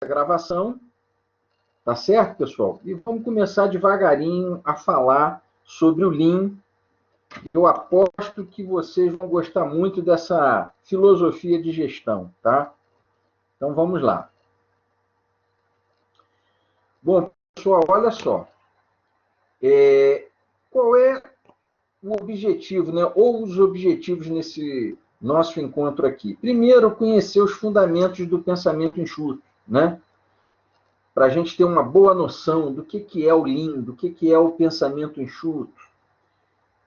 gravação, tá certo, pessoal? E vamos começar devagarinho a falar sobre o Lean. Eu aposto que vocês vão gostar muito dessa filosofia de gestão, tá? Então vamos lá. Bom, pessoal, olha só. Qual é o objetivo, né? Ou os objetivos nesse nosso encontro aqui? Primeiro, conhecer os fundamentos do pensamento enxuto, né? Para a gente ter uma boa noção do que é o Lean, do que é o pensamento enxuto.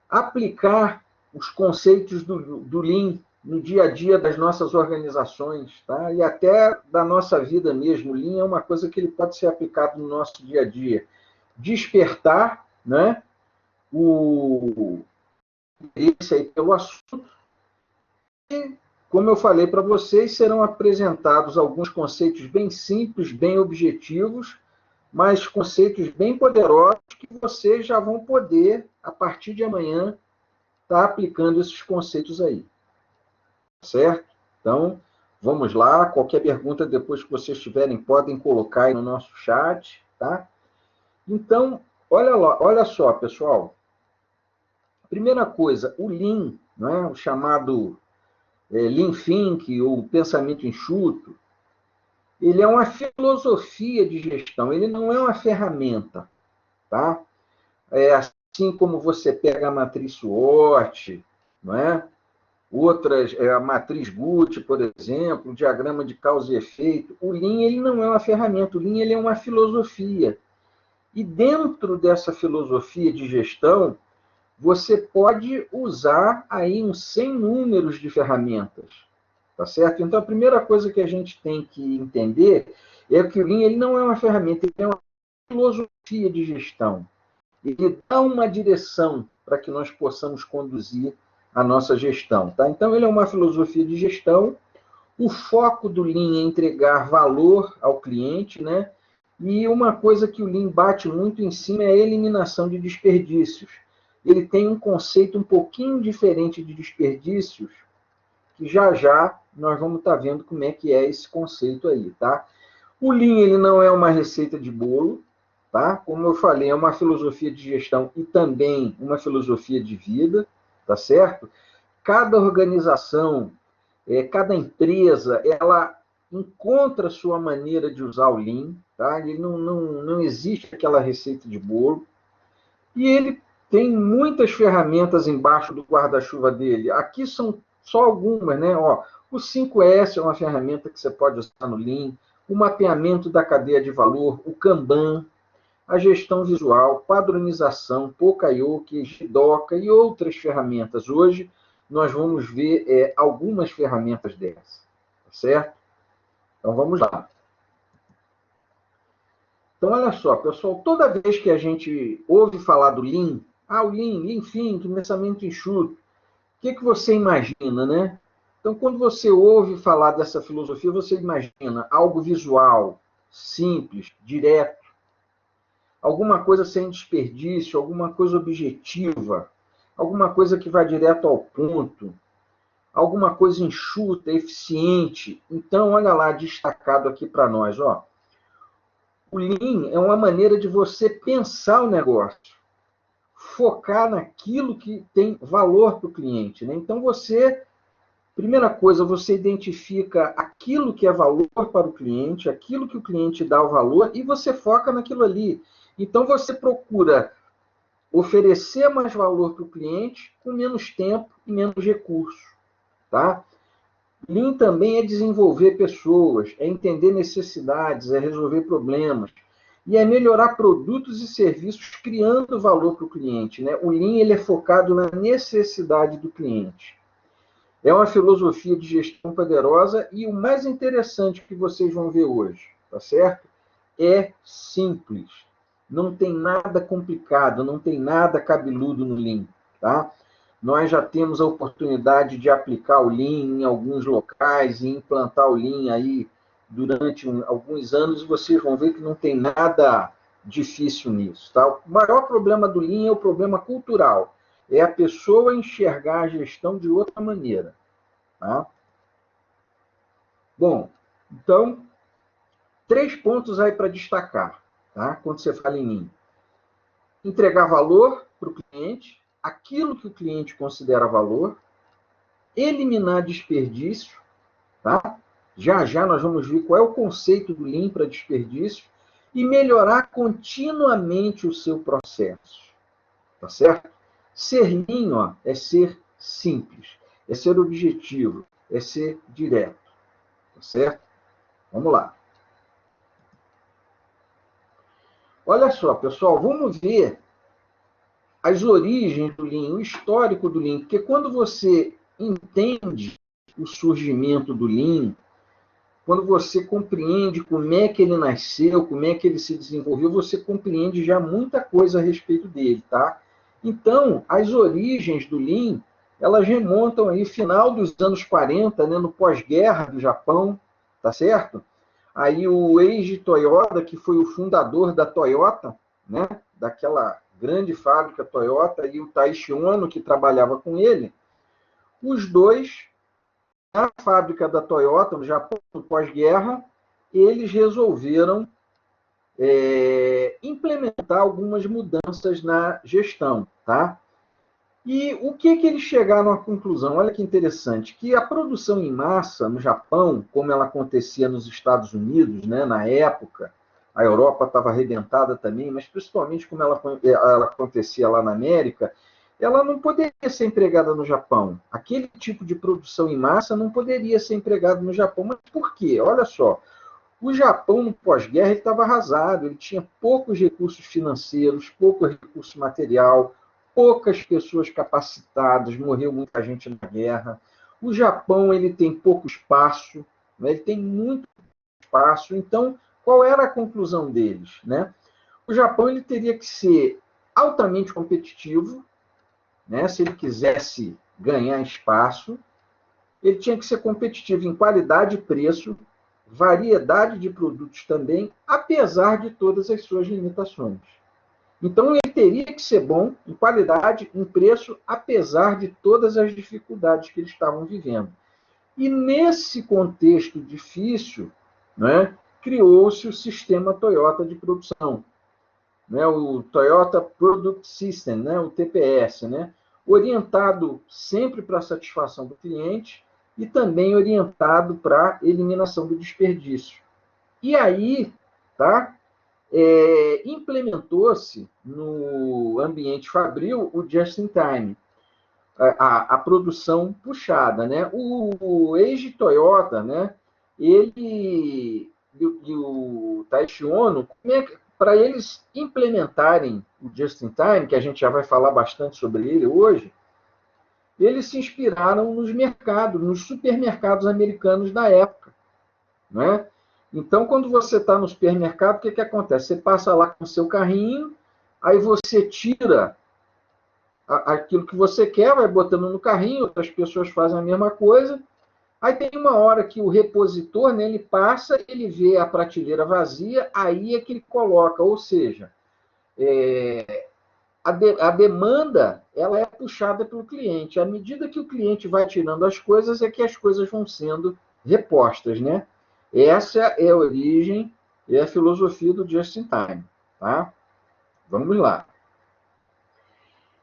Aplicar os conceitos do Lean no dia a dia das nossas organizações, tá? E até da nossa vida mesmo. O Lean é uma coisa que ele pode ser aplicado no nosso dia a dia. Despertar, né, o interesse aí pelo assunto. E, como eu falei para vocês, serão apresentados alguns conceitos bem simples, bem objetivos, mas conceitos bem poderosos que vocês já vão poder, a partir de amanhã, estar aplicando esses conceitos aí. Certo? Então, vamos lá. Qualquer pergunta, depois que vocês tiverem, podem colocar aí no nosso chat, tá? Então, olha só, pessoal. Primeira coisa, o Lean, né, o chamado Lean Thinking, ou pensamento enxuto, ele é uma filosofia de gestão, ele não é uma ferramenta, tá? É assim como você pega a matriz SWOT, não é? Outras, a matriz Gucci, por exemplo, o diagrama de causa e efeito. O Lean ele não é uma ferramenta, o Lean ele é uma filosofia. E dentro dessa filosofia de gestão, você pode usar aí uns 100 números de ferramentas, tá certo? Então, a primeira coisa que a gente tem que entender é que o Lean ele não é uma ferramenta, ele é uma filosofia de gestão. Ele dá uma direção para que nós possamos conduzir a nossa gestão, tá? Então, ele é uma filosofia de gestão. O foco do Lean é entregar valor ao cliente, né? E uma coisa que o Lean bate muito em cima é a eliminação de desperdícios. Ele tem um conceito um pouquinho diferente de desperdícios, que já já nós vamos estar vendo como é que é esse conceito aí, tá? O Lean ele não é uma receita de bolo, tá? Como eu falei, é uma filosofia de gestão e também uma filosofia de vida, tá certo? Cada organização, cada empresa, ela encontra a sua maneira de usar o Lean, tá? Ele não existe aquela receita de bolo. E ele tem muitas ferramentas embaixo do guarda-chuva dele. Aqui são só algumas, né? Ó, o 5S é uma ferramenta que você pode usar no Lean, o mapeamento da cadeia de valor, o Kanban, a gestão visual, padronização, Pokayoke, Jidoka e outras ferramentas. Hoje nós vamos ver algumas ferramentas dessas, tá certo? Então vamos lá. Então, olha só, pessoal, toda vez que a gente ouve falar do Lean, o Lean, Lean Thinking, pensamento enxuto, o que você imagina, né? Então, quando você ouve falar dessa filosofia, você imagina algo visual, simples, direto, alguma coisa sem desperdício, alguma coisa objetiva, alguma coisa que vai direto ao ponto, alguma coisa enxuta, eficiente. Então, olha lá, destacado aqui para nós, ó. O Lean é uma maneira de você pensar o negócio, focar naquilo que tem valor para o cliente, né? Então, primeira coisa, você identifica aquilo que é valor para o cliente, aquilo que o cliente dá o valor, e você foca naquilo ali. Então, você procura oferecer mais valor para o cliente com menos tempo e menos recursos, tá? Lean também é desenvolver pessoas, é entender necessidades, é resolver problemas e é melhorar produtos e serviços criando valor para o cliente, né? O Lean ele é focado na necessidade do cliente. É uma filosofia de gestão poderosa e o mais interessante que vocês vão ver hoje, tá certo? É simples. Não tem nada complicado, não tem nada cabeludo no Lean, tá? Nós já temos a oportunidade de aplicar o Lean em alguns locais e implantar o Lean aí durante alguns anos e vocês vão ver que não tem nada difícil nisso, tá? O maior problema do Lean é o problema cultural. É a pessoa enxergar a gestão de outra maneira, tá? Bom, então, 3 pontos aí para destacar, tá? Quando você fala em Lean. Entregar valor para o cliente, aquilo que o cliente considera valor, eliminar desperdício, tá? Já já nós vamos ver qual é o conceito do Lean para desperdício e melhorar continuamente o seu processo, tá certo? Ser Lean, ó, é ser simples, é ser objetivo, é ser direto, tá certo? Vamos lá. Olha só, pessoal, vamos ver as origens do Lean, o histórico do Lean, porque quando você entende o surgimento do Lean, quando você compreende como é que ele nasceu, como é que ele se desenvolveu, você compreende já muita coisa a respeito dele, tá? Então, as origens do Lean, elas remontam aí final dos anos 40, né, no pós-guerra do Japão, tá certo? Aí o Eiji Toyoda, que foi o fundador da Toyota, né, daquela grande fábrica Toyota, e o Taishi Ono, que trabalhava com ele, os dois, na fábrica da Toyota, no Japão, no pós-guerra, eles resolveram implementar algumas mudanças na gestão, tá? E o que eles chegaram à conclusão? Olha que interessante, que a produção em massa no Japão, como ela acontecia nos Estados Unidos, né, na época, a Europa estava arrebentada também, mas principalmente como ela acontecia lá na América, ela não poderia ser empregada no Japão. Aquele tipo de produção em massa não poderia ser empregado no Japão. Mas por quê? Olha só, o Japão, no pós-guerra, estava arrasado, ele tinha poucos recursos financeiros, pouco recurso material, poucas pessoas capacitadas, morreu muita gente na guerra. O Japão ele tem pouco espaço, né? Ele tem muito espaço. Então, qual era a conclusão deles? Né? O Japão ele teria que ser altamente competitivo, né? Se ele quisesse ganhar espaço, ele tinha que ser competitivo em qualidade e preço, variedade de produtos também, apesar de todas as suas limitações. Então, ele teria que ser bom em qualidade, em preço, apesar de todas as dificuldades que eles estavam vivendo. E nesse contexto difícil, né, criou-se o sistema Toyota de produção, né, o Toyota Product System, né, o TPS, né, orientado sempre para a satisfação do cliente e também orientado para a eliminação do desperdício. E aí, tá, implementou-se no ambiente fabril o just-in-time, a produção puxada, né? O Eiji Toyota, né? Ele e o Taishi Ono, para eles implementarem o just-in-time, que a gente já vai falar bastante sobre ele hoje, eles se inspiraram nos mercados, nos supermercados americanos da época, né? Então, quando você está no supermercado, o que acontece? Você passa lá com o seu carrinho, aí você tira aquilo que você quer, vai botando no carrinho, outras pessoas fazem a mesma coisa. Aí tem uma hora que o repositor, né, ele passa, ele vê a prateleira vazia, aí é que ele coloca, ou seja, a demanda ela é puxada pelo cliente. À medida que o cliente vai tirando as coisas, é que as coisas vão sendo repostas, né? Essa é a origem, é a filosofia do just-in-time, tá? Vamos lá.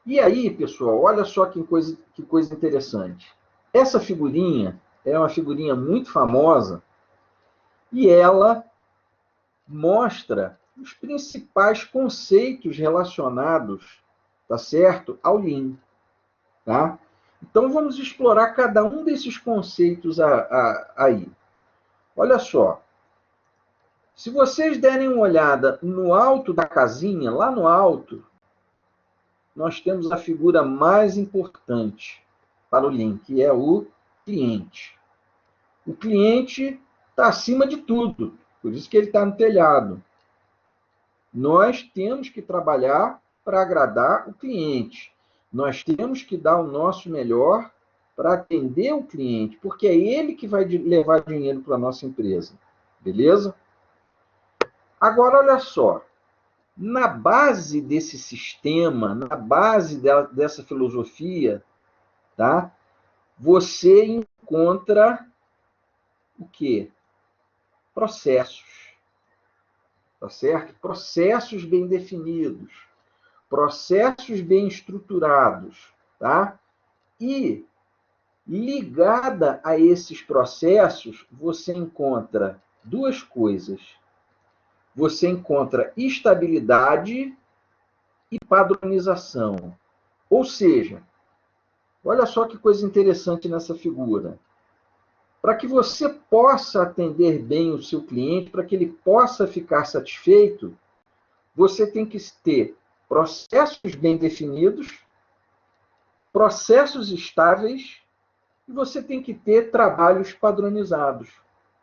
E aí, pessoal, olha só que coisa interessante. Essa figurinha é uma figurinha muito famosa e ela mostra os principais conceitos relacionados, tá certo, ao Lean, tá? Então vamos explorar cada um desses conceitos aí. Olha só, se vocês derem uma olhada no alto da casinha, lá no alto, nós temos a figura mais importante para o Lean, que é o cliente. O cliente está acima de tudo, por isso que ele está no telhado. Nós temos que trabalhar para agradar o cliente. Nós temos que dar o nosso melhor para atender o cliente, porque é ele que vai levar dinheiro para a nossa empresa. Beleza? Agora, olha só. Na base desse sistema, na base dessa filosofia, tá? Você encontra o quê? Processos. tá certo? Processos bem definidos, processos bem estruturados, tá? E ligada a esses processos, você encontra duas coisas. Você encontra estabilidade e padronização. Ou seja, olha só que coisa interessante nessa figura. Para que você possa atender bem o seu cliente, para que ele possa ficar satisfeito, você tem que ter processos bem definidos, processos estáveis, e você tem que ter trabalhos padronizados.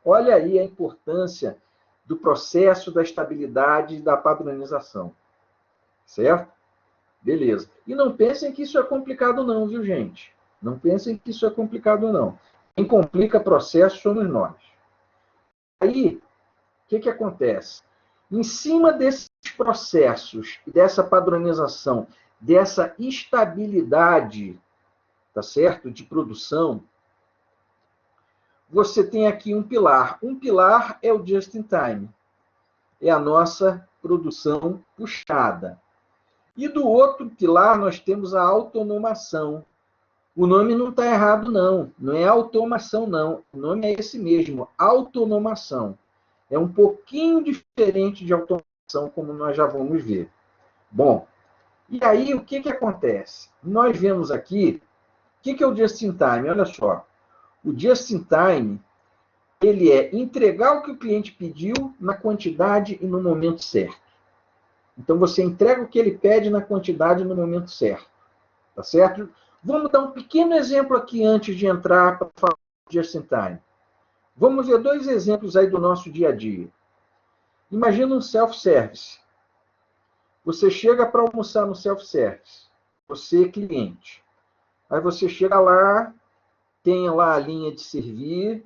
Olha aí a importância do processo, da estabilidade e da padronização. Certo? Beleza. E não pensem que isso é complicado não, viu, gente? Não pensem que isso é complicado não. Quem complica processo somos nós. Aí, o que acontece? Em cima desses processos, dessa padronização, dessa estabilidade, tá certo? De produção, você tem aqui um pilar. Um pilar é o just-in-time. É a nossa produção puxada. E do outro pilar nós temos a automação. O nome não está errado, não. Não é automação, não. O nome é esse mesmo, automação. É um pouquinho diferente de automação, como nós já vamos ver. Bom, e aí o que acontece? Nós vemos aqui, o que é o just-in-time? Olha só. O just-in-time, ele é entregar o que o cliente pediu na quantidade e no momento certo. Então, você entrega o que ele pede na quantidade e no momento certo. Tá certo? Vamos dar um pequeno exemplo aqui antes de entrar para falar de just-in-time. Vamos ver dois exemplos aí do nosso dia a dia. Imagina um self-service. Você chega para almoçar no self-service. Você, cliente. Aí você chega lá, tem lá a linha de servir,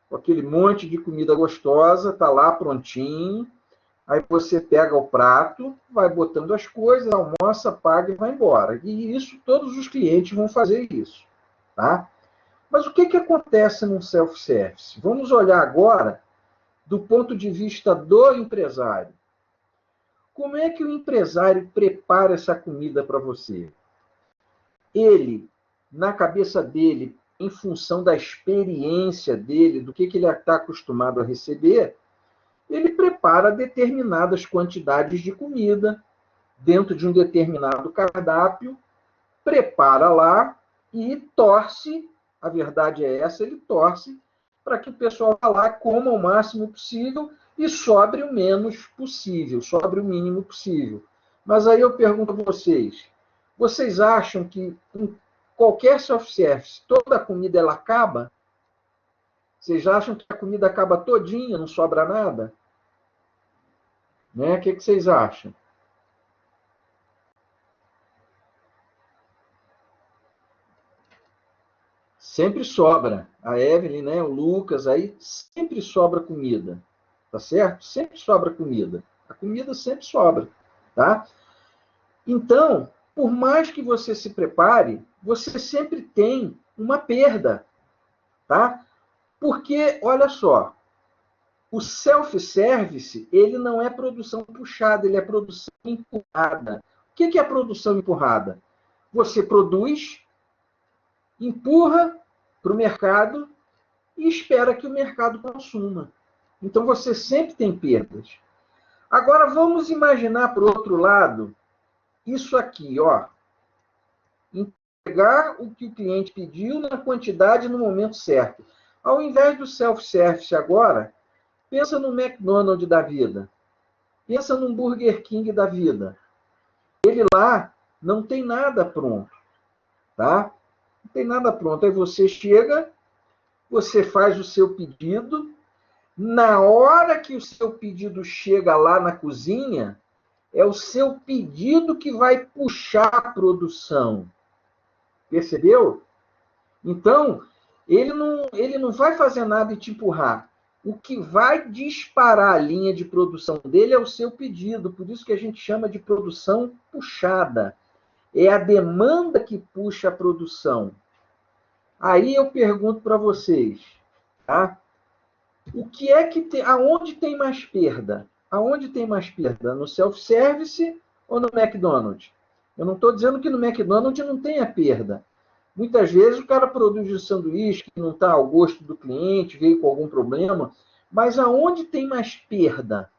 com aquele monte de comida gostosa, tá lá prontinho. Aí você pega o prato, vai botando as coisas, almoça, paga e vai embora. E isso, todos os clientes vão fazer isso. Tá? Mas o que acontece num self-service? Vamos olhar agora do ponto de vista do empresário. Como é que o empresário prepara essa comida para você? Ele, na cabeça dele, em função da experiência dele, do que ele está acostumado a receber, ele prepara determinadas quantidades de comida dentro de um determinado cardápio, prepara lá e torce, a verdade é essa, ele torce para que o pessoal vá lá, coma o máximo possível e sobre o menos possível, sobre o mínimo possível. Mas aí eu pergunto a vocês, vocês acham que em qualquer self-service toda a comida ela acaba? Vocês acham que a comida acaba todinha, não sobra nada? Né? O que vocês acham? Sempre sobra. A Evelyn, né, o Lucas, aí sempre sobra comida. Tá certo? Sempre sobra comida. A comida sempre sobra. Tá? Então, por mais que você se prepare, você sempre tem uma perda. Tá? Porque, olha só, o self-service, ele não é produção puxada, ele é produção empurrada. O que é a produção empurrada? Você produz, empurra para o mercado e espera que o mercado consuma. Então, você sempre tem perdas. Agora, vamos imaginar, por outro lado, isso aqui, ó. Entregar o que o cliente pediu na quantidade e no momento certo. Ao invés do self-service agora, pensa no McDonald's da vida. Pensa no Burger King da vida. Ele lá não tem nada pronto. Tá? Não tem nada pronto. Aí você chega, você faz o seu pedido. Na hora que o seu pedido chega lá na cozinha, é o seu pedido que vai puxar a produção. Percebeu? Então, ele não vai fazer nada e te empurrar. O que vai disparar a linha de produção dele é o seu pedido. Por isso que a gente chama de produção puxada. É a demanda que puxa a produção. Aí eu pergunto para vocês, tá? O que é que tem, aonde tem mais perda? Aonde tem mais perda? No self-service ou no McDonald's? Eu não estou dizendo que no McDonald's não tenha perda. Muitas vezes o cara produz um sanduíche que não está ao gosto do cliente, veio com algum problema, mas aonde tem mais perda?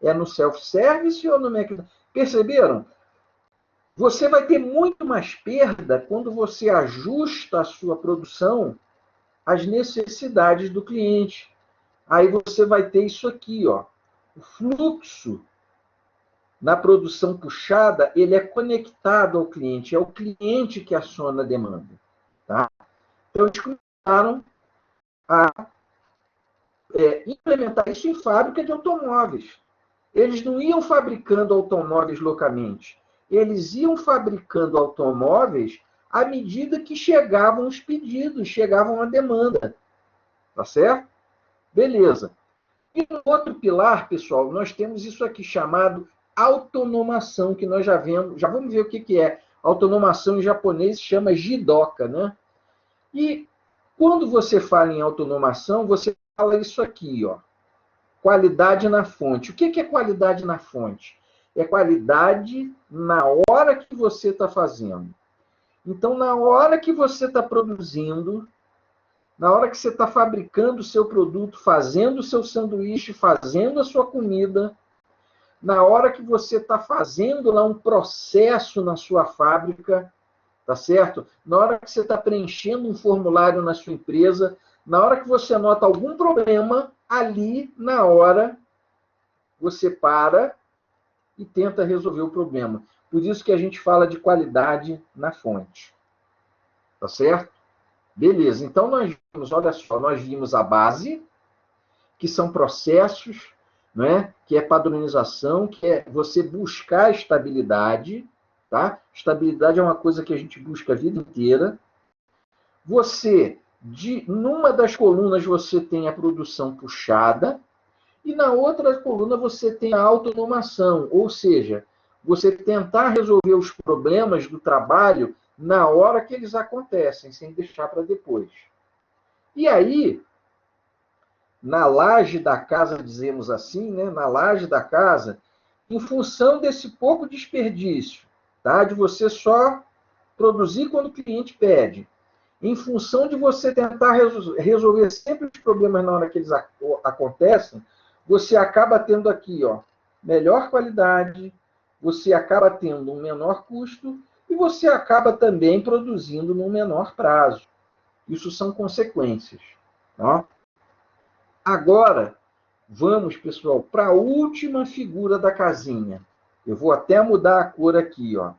É no self-service ou no McDonald's? Perceberam? Você vai ter muito mais perda quando você ajusta a sua produção às necessidades do cliente. Aí você vai ter isso aqui, ó. O fluxo na produção puxada, ele é conectado ao cliente, é o cliente que aciona a demanda. Tá? Então, eles começaram a implementar isso em fábrica de automóveis. Eles não iam fabricando automóveis localmente, eles iam fabricando automóveis à medida que chegavam os pedidos, chegavam a demanda. Tá certo? Beleza. E no outro pilar, pessoal, nós temos isso aqui chamado autonomação, que nós já vamos ver o que é. Autonomação em japonês se chama jidoka, né? E quando você fala em autonomação, você fala isso aqui, ó. Qualidade na fonte. O que é qualidade na fonte? É qualidade na hora que você está fazendo. Então, na hora que você está produzindo, na hora que você está fabricando o seu produto, fazendo o seu sanduíche, fazendo a sua comida, na hora que você está fazendo lá um processo na sua fábrica, tá certo? Na hora que você está preenchendo um formulário na sua empresa, na hora que você nota algum problema, ali, na hora, você para e tenta resolver o problema. Por isso que a gente fala de qualidade na fonte. Tá certo? Beleza. Então, nós vimos, olha só, nós vimos a base, que são processos, né? Que é padronização, que é você buscar estabilidade, tá? Estabilidade é uma coisa que a gente busca a vida inteira. Você, numa das colunas, você tem a produção puxada, e na outra coluna você tem a autonomação, ou seja, você tentar resolver os problemas do trabalho na hora que eles acontecem, sem deixar para depois. E aí, na laje da casa, dizemos assim, né? Na laje da casa, em função desse pouco desperdício, tá? De você só produzir quando o cliente pede, em função de você tentar resolver sempre os problemas na hora que eles acontecem, você acaba tendo aqui, ó, melhor qualidade, você acaba tendo um menor custo e você acaba também produzindo num menor prazo. Isso são consequências. Tá? Agora, vamos, pessoal, para a última figura da casinha. Eu vou até mudar a cor aqui, ó.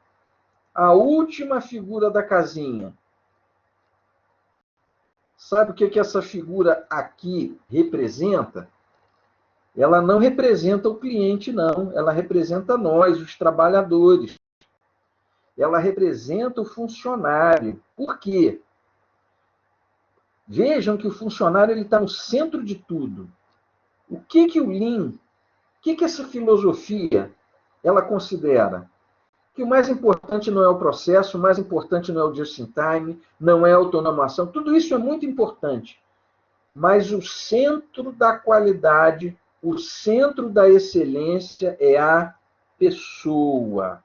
A última figura da casinha. Sabe o que essa figura aqui representa? Ela não representa o cliente, não. Ela representa nós, os trabalhadores. Ela representa o funcionário. Por quê? Vejam que o funcionário está no centro de tudo. O que o Lean, o que essa filosofia, ela considera? Que o mais importante não é o processo, o mais importante não é o just-in-time, não é a automação. Tudo isso é muito importante. Mas o centro da qualidade, o centro da excelência é a pessoa.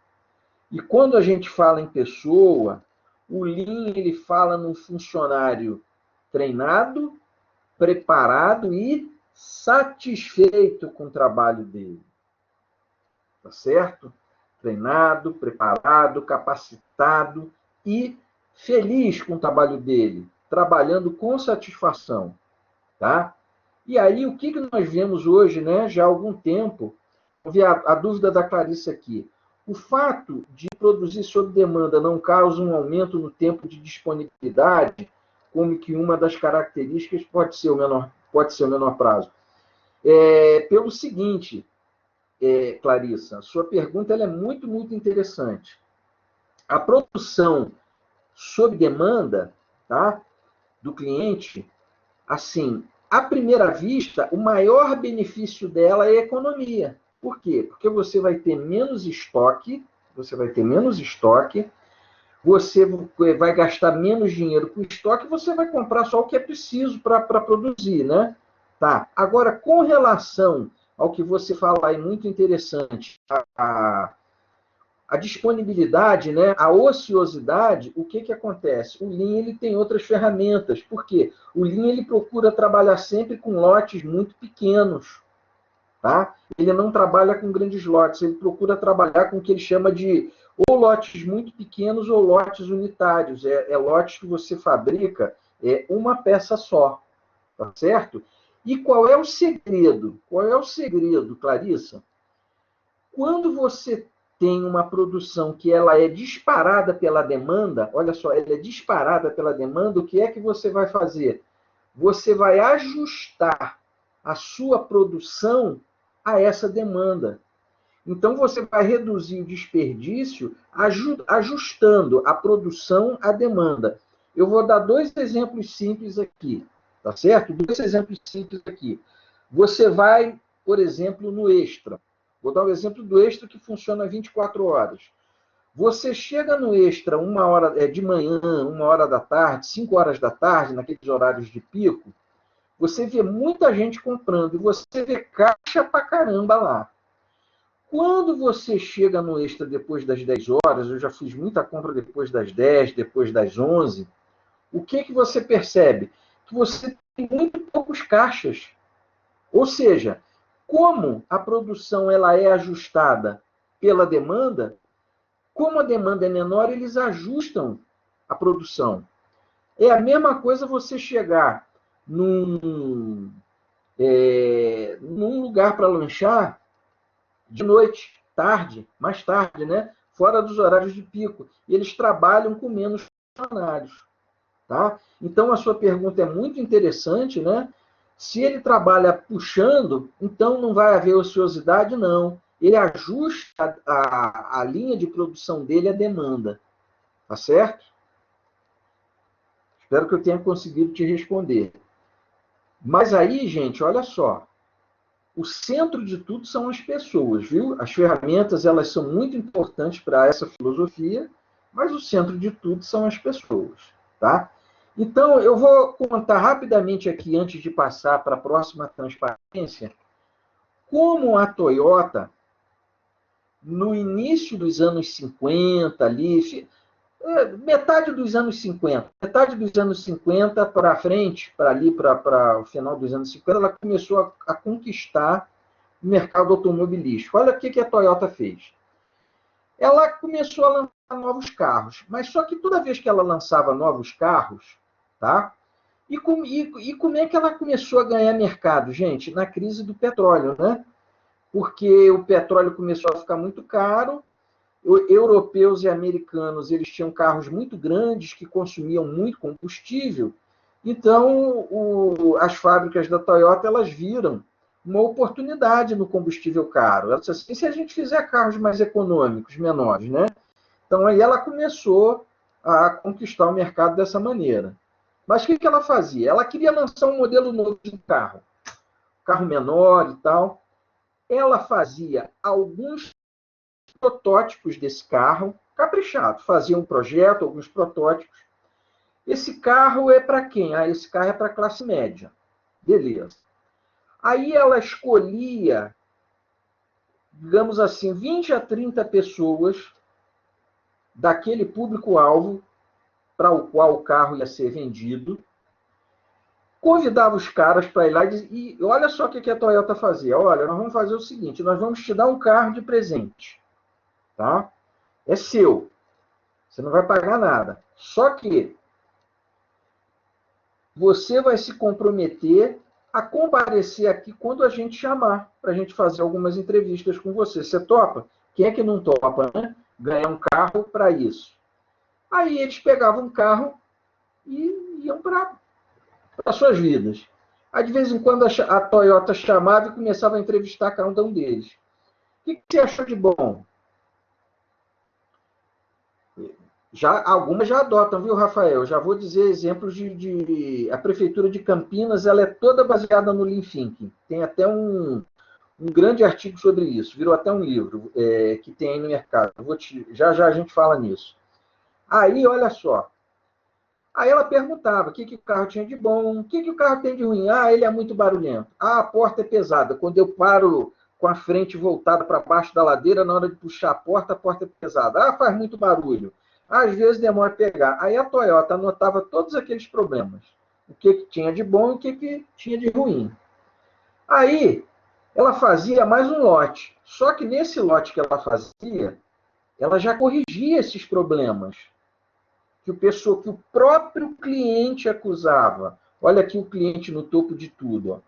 E quando a gente fala em pessoa, o Lean ele fala num funcionário treinado, preparado e satisfeito com o trabalho dele. Tá certo? Treinado, preparado, capacitado e feliz com o trabalho dele, trabalhando com satisfação. Tá? E aí, o que nós vemos hoje, né, já há algum tempo, vou ver a dúvida da Clarice aqui. O fato de produzir sob demanda não causa um aumento no tempo de disponibilidade, como que uma das características pode ser o menor prazo. Pelo seguinte, Clarissa, sua pergunta ela é muito, muito interessante. A produção sob demanda, tá, do cliente, assim, à primeira vista, o maior benefício dela é a economia. Por quê? Porque você vai ter menos estoque, você vai gastar menos dinheiro com estoque, você vai comprar só o que é preciso para produzir, né? Tá. Agora, com relação ao que você fala aí, muito interessante, a disponibilidade, né, a ociosidade, o que acontece? O Lean ele tem outras ferramentas. Por quê? O Lean ele procura trabalhar sempre com lotes muito pequenos. Tá? Ele não trabalha com grandes lotes, ele procura trabalhar com o que ele chama de ou lotes muito pequenos ou lotes unitários. É lotes que você fabrica uma peça só. Tá certo? E qual é o segredo? Qual é o segredo, Clarissa? Quando você tem uma produção que ela é disparada pela demanda, olha só, ela é disparada pela demanda, o que é que você vai fazer? Você vai ajustar a sua produção a essa demanda. Então, você vai reduzir o desperdício ajustando a produção à demanda. Eu vou dar dois exemplos simples aqui, tá certo? Dois exemplos simples aqui. Você vai, por exemplo, no Extra. Vou dar um exemplo do Extra que funciona 24 horas. Você chega no Extra 1 hora de manhã, 1 hora da tarde, 5 horas da tarde, naqueles horários de pico, você vê muita gente comprando e você vê caixa pra caramba lá. Quando você chega no Extra depois das 10 horas, eu já fiz muita compra depois das 10, depois das 11, o que você percebe? Que você tem muito poucos caixas. Ou seja, como a produção ela é ajustada pela demanda, como a demanda é menor, eles ajustam a produção. É a mesma coisa você chegar num lugar para lanchar de noite, tarde, mais tarde, né? Fora dos horários de pico. E eles trabalham com menos funcionários. Tá? Então, a sua pergunta é muito interessante, né? Se ele trabalha puxando, então não vai haver ociosidade, não. Ele ajusta a linha de produção dele à demanda. Tá certo? Espero que eu tenha conseguido te responder. Mas aí, gente, olha só. O centro de tudo são as pessoas, viu? As ferramentas, elas são muito importantes para essa filosofia, mas o centro de tudo são as pessoas, tá? Então, eu vou contar rapidamente aqui, antes de passar para a próxima transparência, como a Toyota, no início dos anos 50, ali, metade dos anos 50 para frente, para o final dos anos 50, ela começou a conquistar o mercado automobilístico. Olha o que a Toyota fez. Ela começou a lançar novos carros, mas só que toda vez que ela lançava novos carros, tá? E como é que ela começou a ganhar mercado, gente? Na crise do petróleo, né? Porque o petróleo começou a ficar muito caro, europeus e americanos eles tinham carros muito grandes que consumiam muito combustível, então as fábricas da Toyota elas viram uma oportunidade no combustível caro. Ela disse assim, se a gente fizer carros mais econômicos, menores, né? Então aí ela começou a conquistar o mercado dessa maneira. Mas o que ela fazia? Ela queria lançar um modelo novo de carro menor e tal. Ela fazia alguns protótipos desse carro, caprichado, fazia um projeto, alguns protótipos. Esse carro é para quem? Esse carro é para a classe média. Beleza. Aí ela escolhia, digamos assim, 20 a 30 pessoas daquele público-alvo para o qual o carro ia ser vendido, convidava os caras para ir lá e olha só o que a Toyota fazia. Olha, nós vamos fazer o seguinte, nós vamos te dar um carro de presente. Tá? É seu. Você não vai pagar nada. Só que você vai se comprometer a comparecer aqui quando a gente chamar, para a gente fazer algumas entrevistas com você. Você topa? Quem é que não topa, né? Ganhar um carro para isso. Aí eles pegavam um carro e iam para suas vidas. Aí, de vez em quando, a Toyota chamava e começava a entrevistar cada um deles. O que você achou de bom? Algumas já adotam, viu, Rafael? Já vou dizer exemplos a Prefeitura de Campinas, ela é toda baseada no Lean Thinking. Tem até um grande artigo sobre isso, virou até um livro que tem aí no mercado. Já a gente fala nisso. Aí, olha só, Aí ela perguntava o que o carro tinha de bom, o que o carro tem de ruim. Ah, ele é muito barulhento. Ah, a porta é pesada. Quando eu paro com a frente voltada para baixo da ladeira, na hora de puxar a porta é pesada. Ah, faz muito barulho. Às vezes demora a pegar. Aí a Toyota anotava todos aqueles problemas. O que tinha de bom e o que tinha de ruim. Aí ela fazia mais um lote. Só que nesse lote que ela fazia, ela já corrigia esses problemas que o próprio cliente acusava. Olha aqui o cliente no topo de tudo. Ó.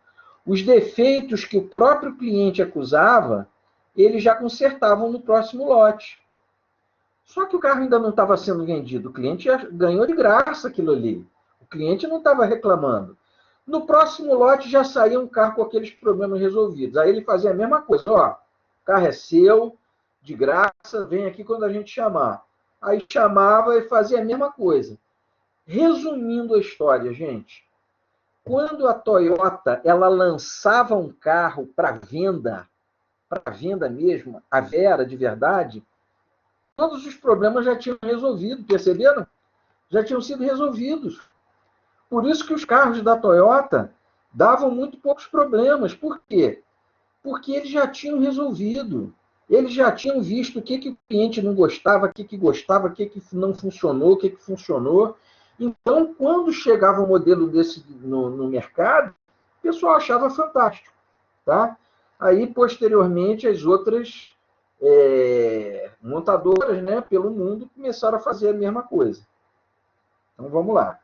Os defeitos que o próprio cliente acusava, eles já consertavam no próximo lote. Só que o carro ainda não estava sendo vendido. O cliente já ganhou de graça aquilo ali. O cliente não estava reclamando. No próximo lote já saía um carro com aqueles problemas resolvidos. Aí ele fazia a mesma coisa. Ó, o carro é seu, de graça, vem aqui quando a gente chamar. Aí chamava e fazia a mesma coisa. Resumindo a história, gente, quando a Toyota ela lançava um carro para venda mesmo, a Vera de verdade, todos os problemas já tinham resolvido, perceberam? Já tinham sido resolvidos. Por isso que os carros da Toyota davam muito poucos problemas. Por quê? Porque eles já tinham resolvido. Eles já tinham visto o que o cliente não gostava, o que gostava, o que não funcionou, o que funcionou. Então, quando chegava um modelo desse no mercado, o pessoal achava fantástico. Tá? Aí, posteriormente, as outras montadoras, né, pelo mundo começaram a fazer a mesma coisa. Então, vamos lá.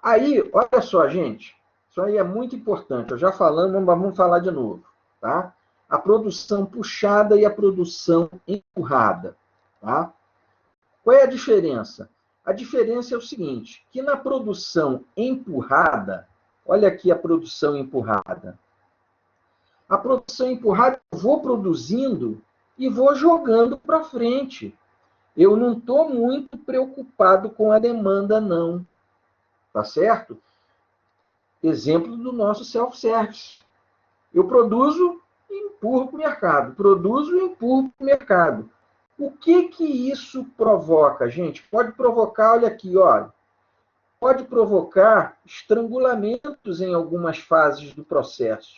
Aí, olha só, gente, isso aí é muito importante. Eu já falando, mas vamos falar de novo. Tá? A produção puxada e a produção empurrada. Tá? Qual é a diferença? A diferença é o seguinte, que na produção empurrada, olha aqui a produção empurrada. A produção empurrada, eu vou produzindo e vou jogando para frente. Eu não estou muito preocupado com a demanda, não. Tá certo? Exemplo do nosso self-service. Eu produzo e empurro para o mercado. Produzo e empurro para o mercado. O que isso provoca, gente? Pode provocar, olha aqui, olha. Pode provocar estrangulamentos em algumas fases do processo.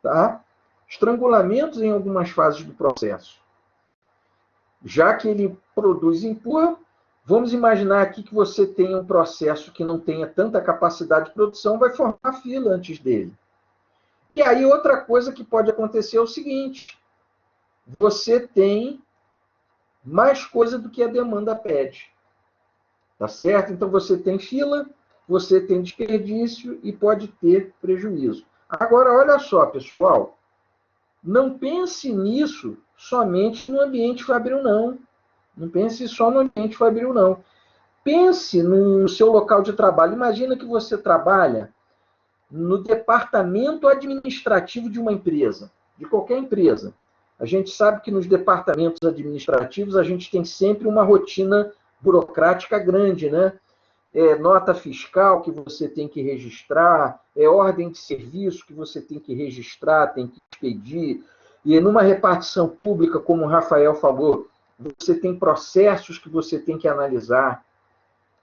Tá? Estrangulamentos em algumas fases do processo. Já que ele produz e empurra, vamos imaginar aqui que você tenha um processo que não tenha tanta capacidade de produção, vai formar fila antes dele. E aí outra coisa que pode acontecer é o seguinte, você tem mais coisa do que a demanda pede. Tá certo? Então você tem fila, você tem desperdício e pode ter prejuízo. Agora, olha só, pessoal, não pense nisso somente no ambiente fabril, não. Não pense só no ambiente fabril, não. Pense no seu local de trabalho. Imagina que você trabalha no departamento administrativo de uma empresa, de qualquer empresa. A gente sabe que nos departamentos administrativos a gente tem sempre uma rotina burocrática grande, né? Nota fiscal que você tem que registrar, ordem de serviço que você tem que registrar, tem que expedir. E numa repartição pública, como o Rafael falou, você tem processos que você tem que analisar.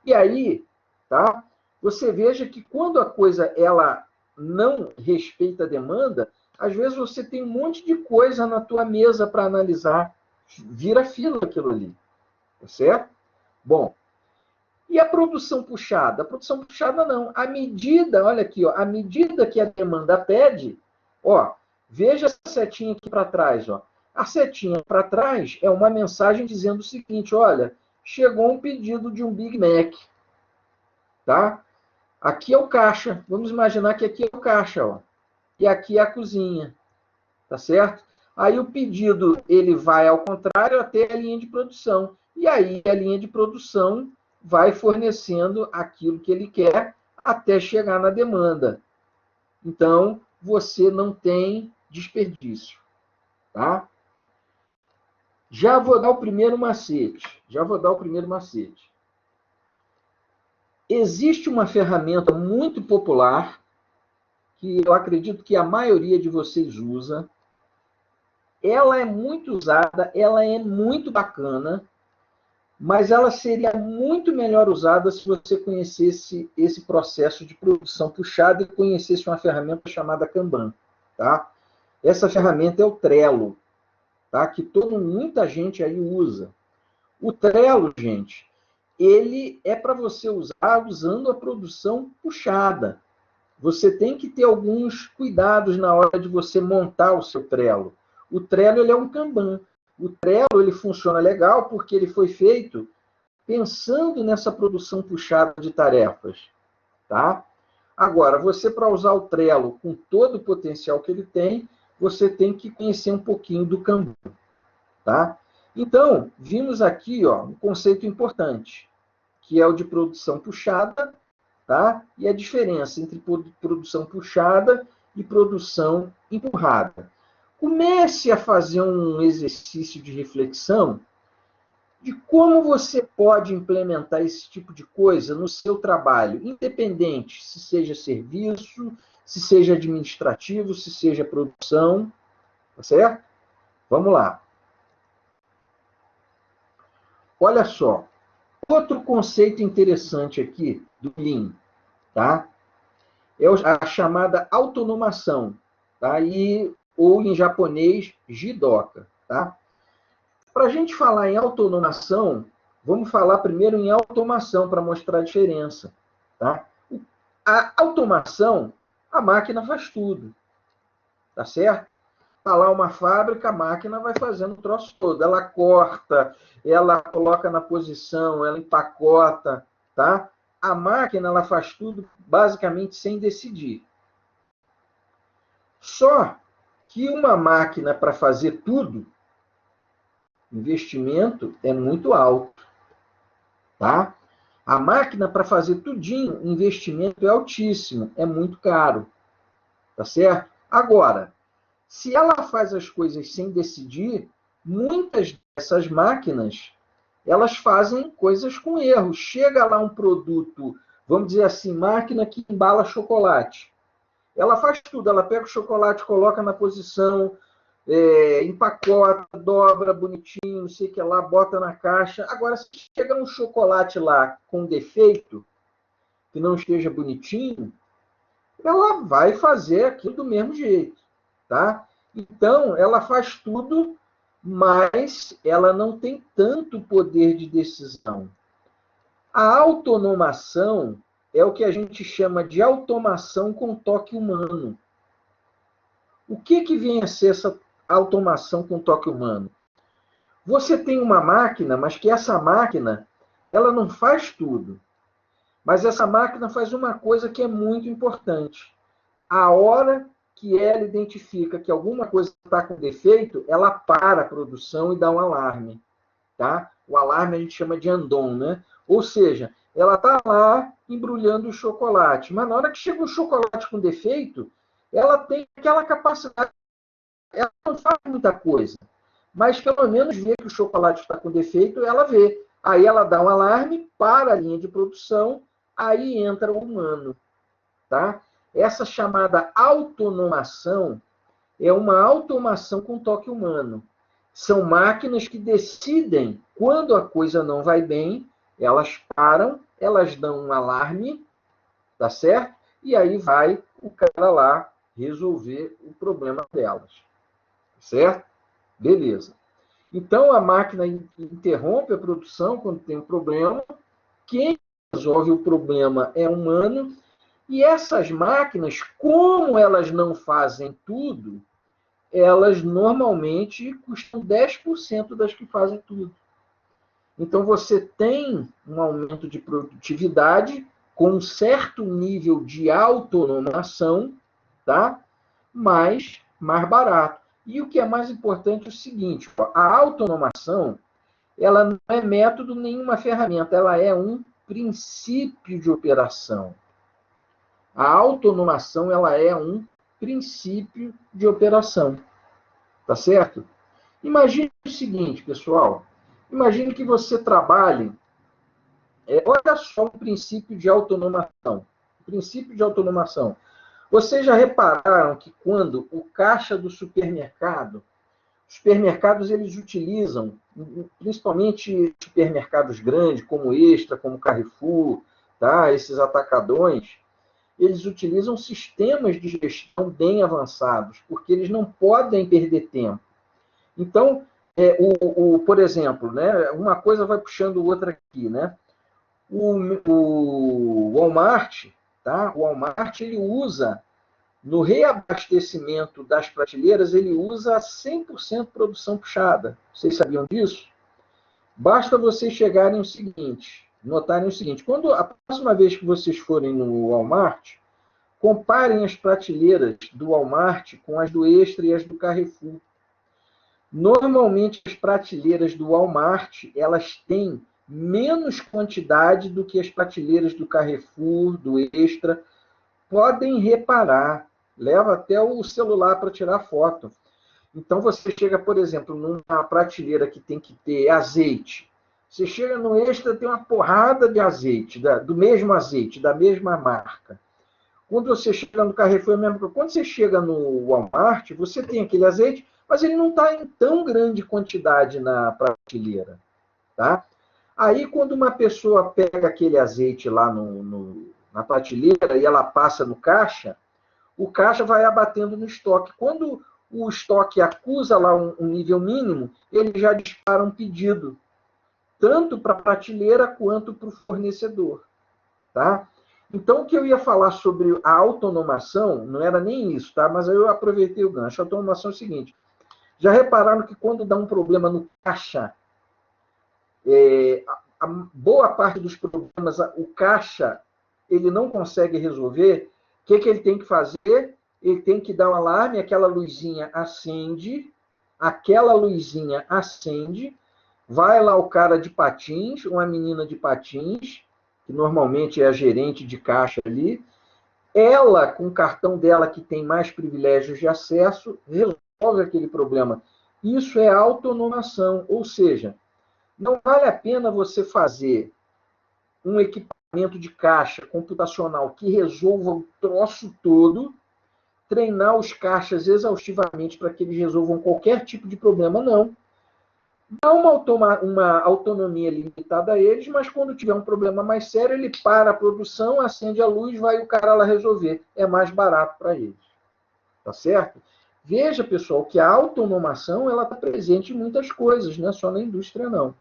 E aí, tá? Você veja que quando a coisa ela não respeita a demanda, às vezes você tem um monte de coisa na tua mesa para analisar. Vira fila aquilo ali. Tá certo? Bom, e a produção puxada? A produção puxada não. À medida, olha aqui, ó, à medida que a demanda pede, ó, veja a setinha aqui para trás, ó. A setinha para trás é uma mensagem dizendo o seguinte, olha, chegou um pedido de um Big Mac, tá? Aqui é o caixa. Vamos imaginar que aqui é o caixa, ó. E aqui é a cozinha, tá certo? Aí o pedido, ele vai ao contrário até a linha de produção. E aí a linha de produção vai fornecendo aquilo que ele quer até chegar na demanda. Então, você não tem desperdício, tá? Já vou dar o primeiro macete. Existe uma ferramenta muito popular que eu acredito que a maioria de vocês usa. Ela é muito usada, ela é muito bacana, mas ela seria muito melhor usada se você conhecesse esse processo de produção puxada e conhecesse uma ferramenta chamada Kanban, tá? Essa ferramenta é o Trello, tá? Que muita gente aí usa. O Trello, gente, ele é para você usar usando a produção puxada. Você tem que ter alguns cuidados na hora de você montar o seu Trello. O Trello ele é um Kanban. O Trello ele funciona legal porque ele foi feito pensando nessa produção puxada de tarefas, tá? Agora, você para usar o Trello com todo o potencial que ele tem, você tem que conhecer um pouquinho do Kanban, tá? Então, vimos aqui, ó, um conceito importante, que é o de produção puxada, tá? E a diferença entre produção puxada e produção empurrada. Comece a fazer um exercício de reflexão de como você pode implementar esse tipo de coisa no seu trabalho, independente se seja serviço, se seja administrativo, se seja produção, tá certo? Vamos lá. Olha só, outro conceito interessante aqui do Lean, tá? É a chamada autonomação, tá? Ou em japonês, jidoka, tá? Para a gente falar em autonomação, vamos falar primeiro em automação para mostrar a diferença, tá? A automação, a máquina faz tudo, tá certo? Está lá uma fábrica, a máquina vai fazendo o troço todo. Ela corta, ela coloca na posição, ela empacota, tá? A máquina ela faz tudo basicamente sem decidir. Só que uma máquina para fazer tudo, investimento é muito alto, tá? A máquina para fazer tudinho, investimento é altíssimo, é muito caro, tá certo? Agora, se ela faz as coisas sem decidir, muitas dessas máquinas, elas fazem coisas com erro. Chega lá um produto, vamos dizer assim, máquina que embala chocolate. Ela faz tudo, ela pega o chocolate, coloca na posição, empacota, dobra bonitinho, não sei o que lá, bota na caixa. Agora, se chega um chocolate lá com defeito, que não esteja bonitinho, ela vai fazer aquilo do mesmo jeito, tá? Então, ela faz tudo, mas ela não tem tanto poder de decisão. A autonomação é o que a gente chama de automação com toque humano. O que vem a ser essa automação com toque humano? Você tem uma máquina, mas que essa máquina, ela não faz tudo. Mas essa máquina faz uma coisa que é muito importante. A hora que ela identifica que alguma coisa está com defeito, ela para a produção e dá um alarme. Tá? O alarme a gente chama de andon, né? Ou seja, ela está lá embrulhando o chocolate, mas na hora que chega um chocolate com defeito, ela tem aquela capacidade, ela não faz muita coisa, mas pelo menos vê que o chocolate está com defeito, ela vê. Aí ela dá um alarme, para a linha de produção, aí entra o humano. Tá? Essa chamada autonomação é uma automação com toque humano. São máquinas que decidem quando a coisa não vai bem, elas param, elas dão um alarme, tá certo? E aí vai o cara lá resolver o problema delas. Certo? Beleza. Então a máquina interrompe a produção quando tem um problema. Quem resolve o problema é humano. E essas máquinas, como elas não fazem tudo, elas normalmente custam 10% das que fazem tudo. Então, você tem um aumento de produtividade com um certo nível de autonomação, tá? Mas mais barato. E o que é mais importante é o seguinte, a autonomação, ela não é método nenhuma ferramenta, ela é um princípio de operação. A autonomação ela é um princípio de operação. Tá certo? Imagine o seguinte, pessoal. Imagine que você trabalhe. Olha só o princípio de autonomação. O princípio de autonomação. Vocês já repararam que quando o caixa do supermercado Supermercados, eles utilizam, principalmente supermercados grandes, como Extra, como Carrefour, tá? Esses atacadões, eles utilizam sistemas de gestão bem avançados, porque eles não podem perder tempo. Então, por exemplo, né, uma coisa vai puxando outra aqui, né? O Walmart, tá? O Walmart, ele usa, no reabastecimento das prateleiras, ele usa 100% produção puxada. Vocês sabiam disso? Basta vocês chegarem o seguinte, notarem o seguinte, quando a próxima vez que vocês forem no Walmart, comparem as prateleiras do Walmart com as do Extra e as do Carrefour. Normalmente, as prateleiras do Walmart, elas têm menos quantidade do que as prateleiras do Carrefour, do Extra. Podem reparar, leva até o celular para tirar foto. Então, você chega, por exemplo, numa prateleira que tem que ter azeite. Você chega no Extra, tem uma porrada de azeite, do mesmo azeite, da mesma marca. Quando você chega no Carrefour, é mesmo. Quando você chega no Walmart, você tem aquele azeite, mas ele não está em tão grande quantidade na prateleira. Tá? Aí, quando uma pessoa pega aquele azeite lá na prateleira e ela passa no caixa, o caixa vai abatendo no estoque. Quando o estoque acusa lá um nível mínimo, ele já dispara um pedido, tanto para a prateleira quanto para o fornecedor. Tá? Então, o que eu ia falar sobre a autonomação, não era nem isso, tá? Mas aí eu aproveitei o gancho. A autonomação é o seguinte, já repararam que quando dá um problema no caixa, a boa parte dos problemas, o caixa, ele não consegue resolver, o que ele tem que fazer? Ele tem que dar um alarme, aquela luzinha acende, vai lá o cara de patins, uma menina de patins, que normalmente é a gerente de caixa ali, ela, com o cartão dela que tem mais privilégios de acesso, resolve aquele problema. Isso é autonomação, ou seja, não vale a pena você fazer um equipamento de caixa computacional que resolva o troço todo, treinar os caixas exaustivamente para que eles resolvam qualquer tipo de problema, não. Dá uma autonomia limitada a eles, mas quando tiver um problema mais sério, ele para a produção, acende a luz, vai o cara lá resolver. É mais barato para eles. Tá certo? Veja, pessoal, que a autonomação ela está presente em muitas coisas, não é só na indústria, não.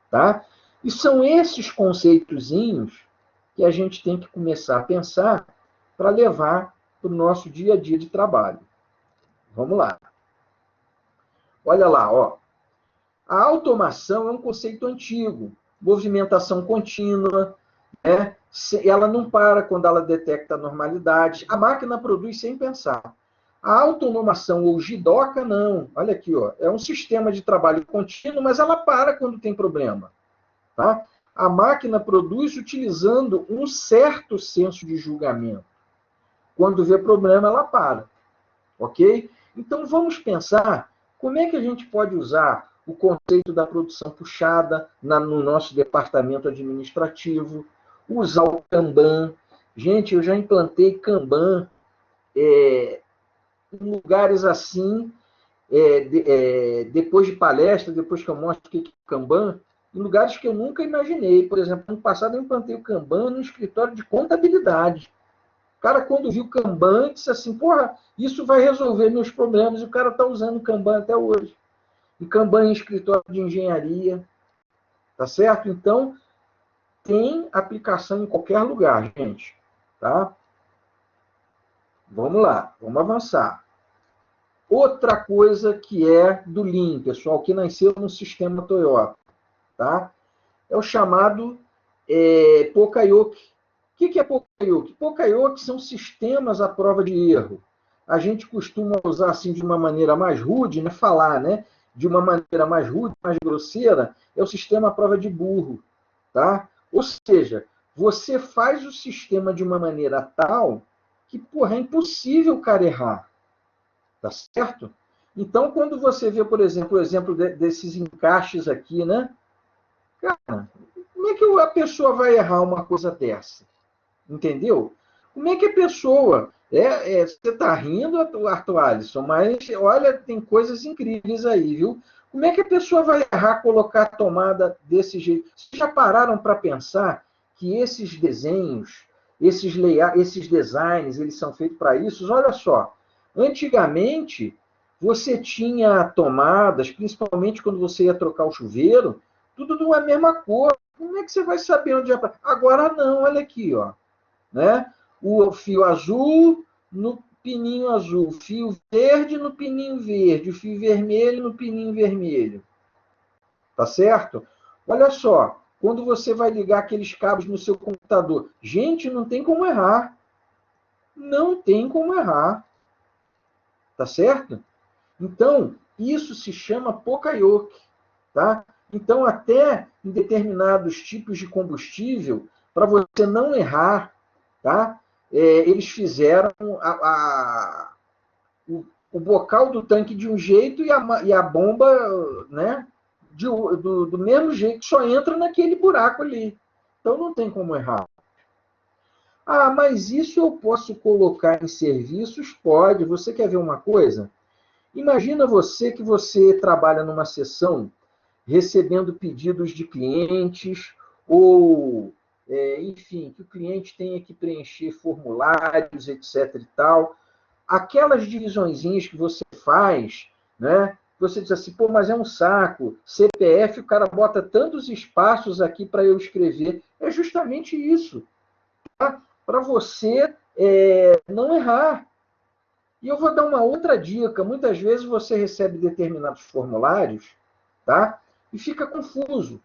Tá? E são esses conceitozinhos que a gente tem que começar a pensar para levar para o nosso dia a dia de trabalho. Vamos lá. Olha lá, ó. A automação é um conceito antigo, movimentação contínua, né? Ela não para quando ela detecta a normalidade, a máquina produz sem pensar. A autonomação ou jidoca, não. Olha aqui, ó, é um sistema de trabalho contínuo, mas ela para quando tem problema. Tá? A máquina produz utilizando um certo senso de julgamento. Quando vê problema, ela para. Ok? Então, vamos pensar como é que a gente pode usar o conceito da produção puxada no nosso departamento administrativo, usar o Kanban. Gente, eu já implantei Kanban em lugares assim, depois de palestra, depois que eu mostro o que é Kanban, em lugares que eu nunca imaginei. Por exemplo, ano passado eu implantei o Kanban no escritório de contabilidade. O cara, quando viu o Kanban, disse assim, porra, isso vai resolver meus problemas. E o cara está usando o Kanban até hoje. E Kanban em escritório de engenharia. Tá certo? Então, tem aplicação em qualquer lugar, gente. Tá? Vamos lá, vamos avançar. Outra coisa que é do Lean, pessoal, que nasceu no sistema Toyota. Tá? É o chamado Pokayoke. O que é Pokayoke? Pokayoke são sistemas à prova de erro. A gente costuma usar assim de uma maneira mais rude, né? Falar, né? De uma maneira mais rude, mais grosseira, é o sistema à prova de burro. Tá? Ou seja, você faz o sistema de uma maneira tal que, porra, é impossível o cara errar. Tá certo? Então, quando você vê, por exemplo, o exemplo desses encaixes aqui, né? Cara, como é que a pessoa vai errar uma coisa dessa? Entendeu? Como é que a pessoa Você está rindo, Arthur Alisson, mas olha, tem coisas incríveis aí, viu? Como é que a pessoa vai errar colocar a tomada desse jeito? Vocês já pararam para pensar que esses desenhos, esses designs, eles são feitos para isso? Olha só, antigamente você tinha tomadas, principalmente quando você ia trocar o chuveiro, tudo de uma mesma cor. Como é que você vai saber onde é? Agora não, olha aqui, ó, né? O fio azul no pininho azul, fio verde no pininho verde, o fio vermelho no pininho vermelho. Tá certo? Olha só, quando você vai ligar aqueles cabos no seu computador, gente, não tem como errar. Não tem como errar. Tá certo? Então, isso se chama Poka-yoke, tá? Então, até em determinados tipos de combustível, para você não errar, tá? Eles fizeram o bocal do tanque de um jeito e a bomba, né, do mesmo jeito, só entra naquele buraco ali. Então não tem como errar. Ah, mas isso eu posso colocar em serviços? Pode. Você quer ver uma coisa? Imagina você que você trabalha numa sessão recebendo pedidos de clientes ou, enfim, que o cliente tenha que preencher formulários, etc. e tal. Aquelas divisõezinhas que você faz, né? Você diz assim, pô, mas é um saco. CPF, o cara bota tantos espaços aqui para eu escrever. É justamente isso, tá? Para você não errar. E eu vou dar uma outra dica. Muitas vezes você recebe determinados formulários, tá? E fica confuso.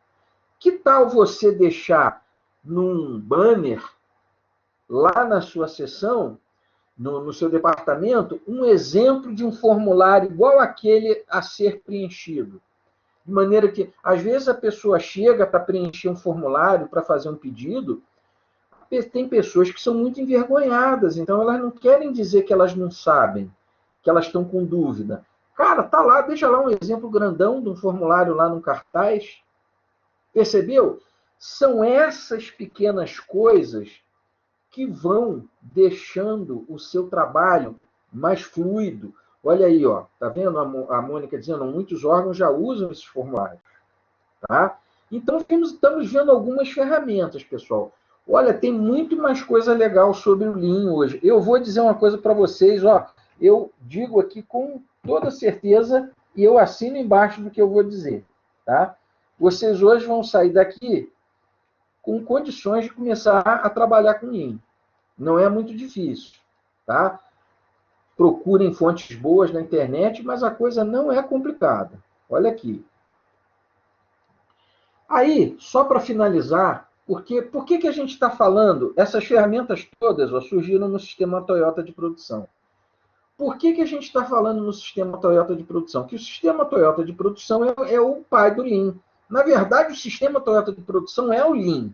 Que tal você deixar num banner lá na sua sessão, no seu departamento, um exemplo de um formulário igual aquele a ser preenchido? De maneira que, às vezes, a pessoa chega para preencher um formulário, para fazer um pedido, tem pessoas que são muito envergonhadas, então elas não querem dizer que elas não sabem, que elas estão com dúvida. Cara, tá lá, deixa lá um exemplo grandão de um formulário lá no cartaz. Percebeu? São essas pequenas coisas que vão deixando o seu trabalho mais fluido. Olha aí, ó, tá vendo a Mônica dizendo, muitos órgãos já usam esses formulários, tá? Então, estamos vendo algumas ferramentas, pessoal. Olha, tem muito mais coisa legal sobre o Lean hoje. Eu vou dizer uma coisa para vocês, ó, eu digo aqui com toda certeza e eu assino embaixo do que eu vou dizer, tá? Vocês hoje vão sair daqui com condições de começar a trabalhar com Lean. Não é muito difícil, tá? Procurem fontes boas na internet, mas a coisa não é complicada. Olha aqui. Aí, só para finalizar, por que a gente está falando? Essas ferramentas todas ó, surgiram no sistema Toyota de produção. Por que a gente está falando no sistema Toyota de produção? Que o sistema Toyota de produção é o pai do Lean. Na verdade, o sistema Toyota de produção é o Lean,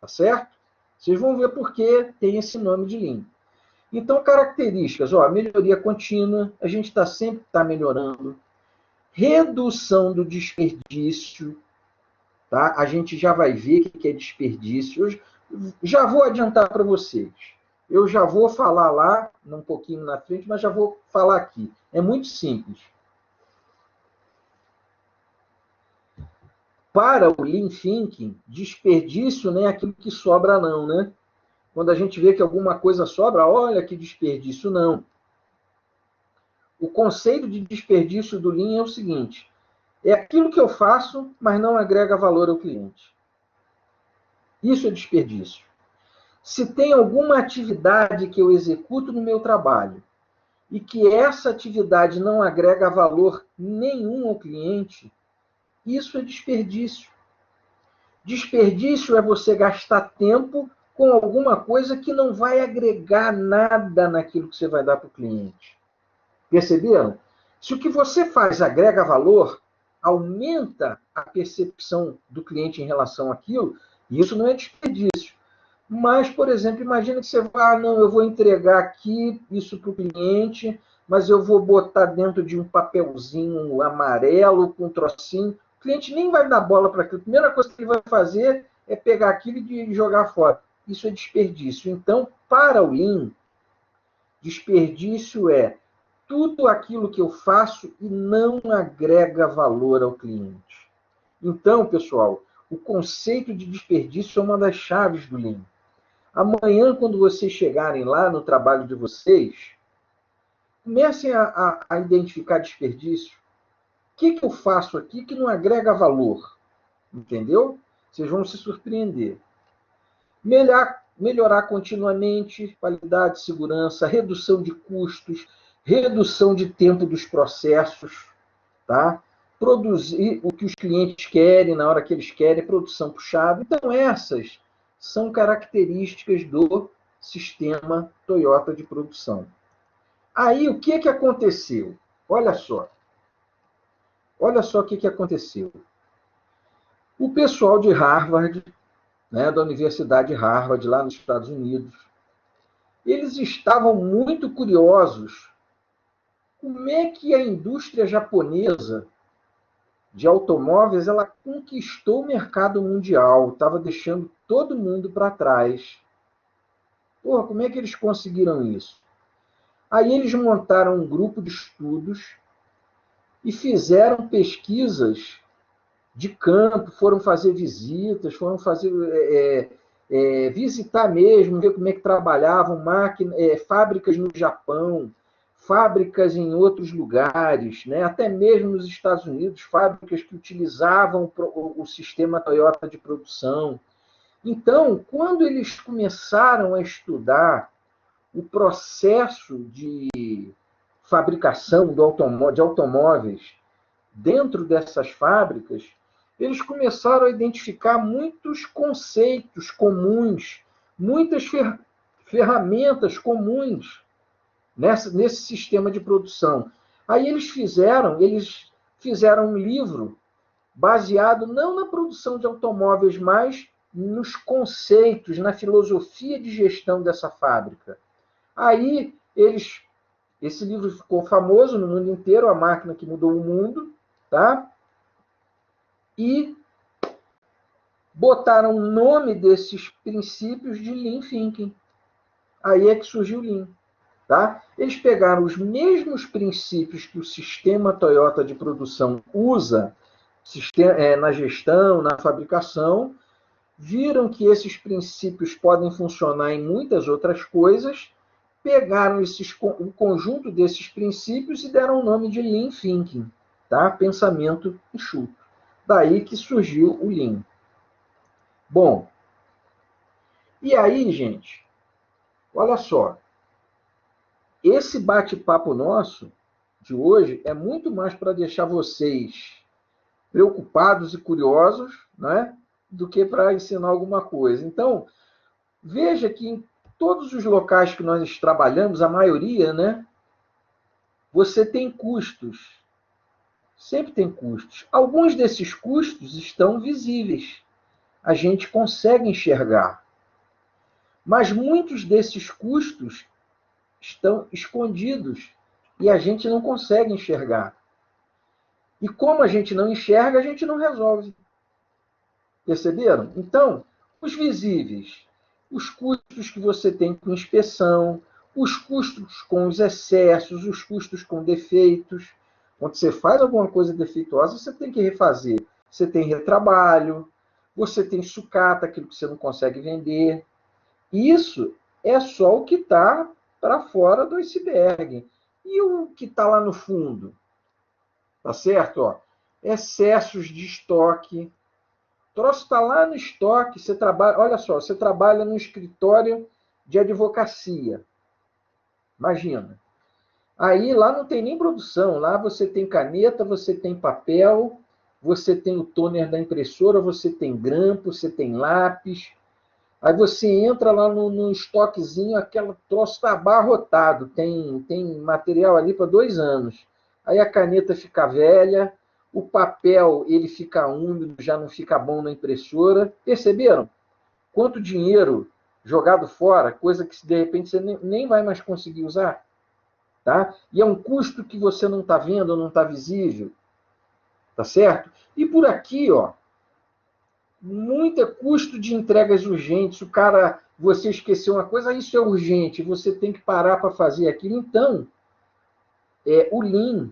tá certo? Vocês vão ver por que tem esse nome de Lean. Então, características, ó, melhoria contínua, a gente sempre está melhorando. Redução do desperdício, tá? A gente já vai ver o que é desperdício. Eu já vou adiantar para vocês. Eu já vou falar lá, um pouquinho na frente, mas já vou falar aqui. É muito simples. Para o Lean Thinking, desperdício não é aquilo que sobra não, né? Quando a gente vê que alguma coisa sobra, olha que desperdício, não. O conceito de desperdício do Lean é o seguinte, é aquilo que eu faço, mas não agrega valor ao cliente. Isso é desperdício. Se tem alguma atividade que eu executo no meu trabalho e que essa atividade não agrega valor nenhum ao cliente, isso é desperdício. Desperdício é você gastar tempo com alguma coisa que não vai agregar nada naquilo que você vai dar para o cliente. Perceberam? Se o que você faz agrega valor, aumenta a percepção do cliente em relação àquilo, isso não é desperdício. Mas, por exemplo, imagina que você vai, não, eu vou entregar aqui isso para o cliente, mas eu vou botar dentro de um papelzinho amarelo com um trocinho. O cliente nem vai dar bola para aquilo. A primeira coisa que ele vai fazer é pegar aquilo e jogar fora. Isso é desperdício. Então, para o Lean, Desperdício é tudo aquilo que eu faço e não agrega valor ao cliente. Então, pessoal, o conceito de desperdício é uma das chaves do Lean. Amanhã, quando vocês chegarem lá no trabalho de vocês, comecem a identificar desperdício. O que eu faço aqui que não agrega valor? Entendeu? Vocês vão se surpreender. Melhorar continuamente, qualidade, segurança, redução de custos, redução de tempo dos processos, tá? Produzir o que os clientes querem, na hora que eles querem, produção puxada. Então, essas são características do sistema Toyota de produção. Aí, o que aconteceu? Olha só. Olha só o que aconteceu. O pessoal de Harvard, né, da Universidade de Harvard, lá nos Estados Unidos, eles estavam muito curiosos como é que a indústria japonesa de automóveis ela conquistou o mercado mundial, estava deixando todo mundo para trás. Porra, como é que eles conseguiram isso? Aí eles montaram um grupo de estudos e fizeram pesquisas de campo, foram fazer visitas, foram fazer visitar mesmo, ver como é que trabalhavam fábricas no Japão, fábricas em outros lugares, né? Até mesmo nos Estados Unidos, fábricas que utilizavam o sistema Toyota de produção. Então, quando eles começaram a estudar o processo de fabricação de automóveis dentro dessas fábricas, eles começaram a identificar muitos conceitos comuns, muitas ferramentas comuns nesse sistema de produção. Aí eles fizeram um livro baseado não na produção de automóveis, mas nos conceitos, na filosofia de gestão dessa fábrica. Aí esse livro ficou famoso no mundo inteiro, A Máquina que Mudou o Mundo, tá? E botaram o nome desses princípios de Lean Thinking. Aí é que surgiu o Lean. Tá? Eles pegaram os mesmos princípios que o sistema Toyota de produção usa na gestão, na fabricação, viram que esses princípios podem funcionar em muitas outras coisas, pegaram o conjunto desses princípios e deram o nome de Lean Thinking, tá? Pensamento enxuto. Daí que surgiu o Lean. Bom, e aí, gente, olha só, esse bate-papo nosso de hoje é muito mais para deixar vocês preocupados e curiosos, né, do que para ensinar alguma coisa. Então, veja que em todos os locais que nós trabalhamos, a maioria, né, você tem custos. Sempre tem custos. Alguns desses custos estão visíveis. A gente consegue enxergar. Mas muitos desses custos estão escondidos e a gente não consegue enxergar. E como a gente não enxerga, a gente não resolve. Perceberam? Então, os visíveis, os custos que você tem com inspeção, os custos com os excessos, os custos com defeitos. Quando você faz alguma coisa defeituosa, você tem que refazer. Você tem retrabalho, você tem sucata, aquilo que você não consegue vender. Isso é só o que está para fora do iceberg. E o que está lá no fundo? Tá certo? Ó, excessos de estoque. O troço está lá no estoque. Você trabalha, olha só, você trabalha num escritório de advocacia. Imagina. Aí lá não tem nem produção. Lá você tem caneta, você tem papel, você tem o toner da impressora, você tem grampo, você tem lápis. Aí você entra lá no estoquezinho, aquele troço está abarrotado, tem material ali para 2 anos. Aí a caneta fica velha, o papel ele fica úmido, já não fica bom na impressora. Perceberam? Quanto dinheiro jogado fora, coisa que de repente você nem vai mais conseguir usar. Tá? E é um custo que você não está vendo, não está visível. Tá certo? E por aqui, ó, muito custo de entregas urgentes. O cara você esqueceu uma coisa, isso é urgente, você tem que parar para fazer aquilo. Então, o Lean,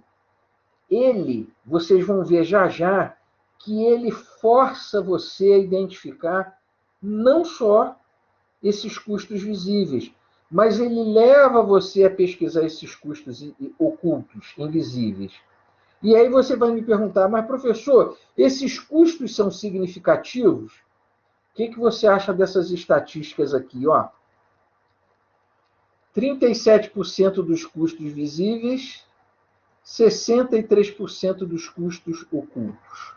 vocês vão ver já já, que ele força você a identificar não só esses custos visíveis, mas ele leva você a pesquisar esses custos ocultos, invisíveis. E aí você vai me perguntar, mas professor, esses custos são significativos? O que você acha dessas estatísticas aqui? Ó? 37% dos custos visíveis, 63% dos custos ocultos.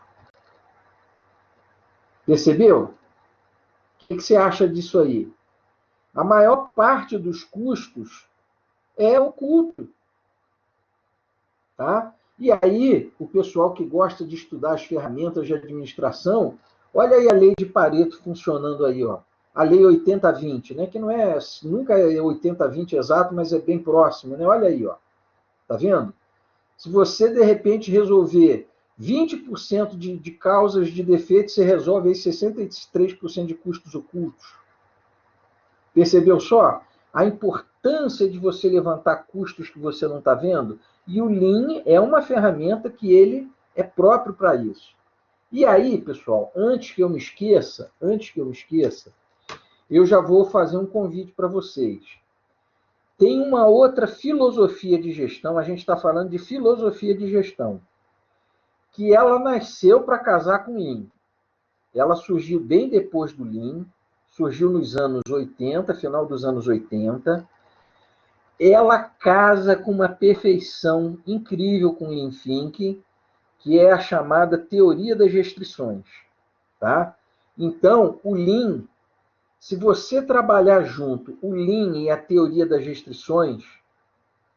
Percebeu? O que você acha disso aí? A maior parte dos custos é oculto. Tá? E aí, o pessoal que gosta de estudar as ferramentas de administração, olha aí a lei de Pareto funcionando aí, ó. A lei 80-20, né? Que não é, nunca é 80-20 exato, mas é bem próximo, né? Olha aí, ó. Tá vendo? Se você, de repente, resolver 20% de causas de defeito, você resolve aí 63% de custos ocultos. Percebeu só? A importância de você levantar custos que você não está vendo? E o Lean é uma ferramenta que ele é próprio para isso. E aí, pessoal, antes que eu me esqueça, eu já vou fazer um convite para vocês. Tem uma outra filosofia de gestão, a gente está falando de filosofia de gestão, que ela nasceu para casar com o Lean. Ela surgiu bem depois do Lean, surgiu nos anos 80, final dos anos 80. Ela casa com uma perfeição incrível com o Lean Thinking, que é a chamada teoria das restrições. Tá? Então, o Lean, se você trabalhar junto o Lean e a teoria das restrições,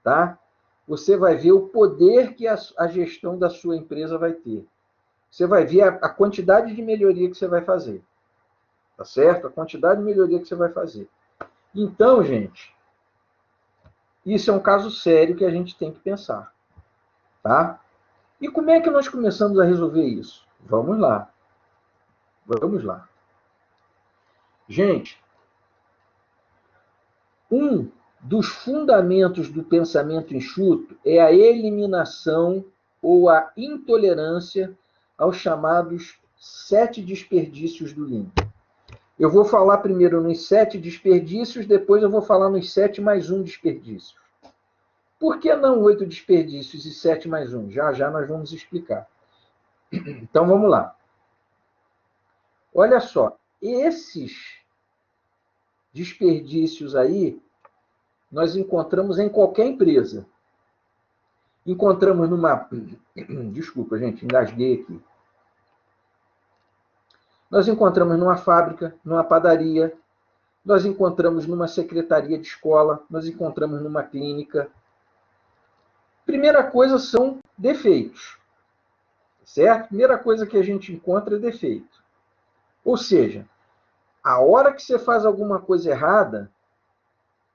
tá? Você vai ver o poder que a gestão da sua empresa vai ter. Você vai ver a quantidade de melhoria que você vai fazer. Tá certo? A quantidade de melhoria que você vai fazer. Então, gente, isso é um caso sério que a gente tem que pensar. Tá? E como é que nós começamos a resolver isso? Vamos lá. Vamos lá. Gente, um dos fundamentos do pensamento enxuto é a eliminação ou a intolerância aos chamados 7 desperdícios do Lean. Eu vou falar primeiro nos 7 desperdícios, depois eu vou falar nos 7 mais 1 desperdícios. Por que não 8 desperdícios e 7 mais 1? Já já nós vamos explicar. Então vamos lá. Olha só, esses desperdícios aí nós encontramos em qualquer empresa. Encontramos numa... Desculpa, gente, engasguei aqui. Nós encontramos numa fábrica, numa padaria, nós encontramos numa secretaria de escola, nós encontramos numa clínica. Primeira coisa são defeitos. Certo? Primeira coisa que a gente encontra é defeito. Ou seja, a hora que você faz alguma coisa errada,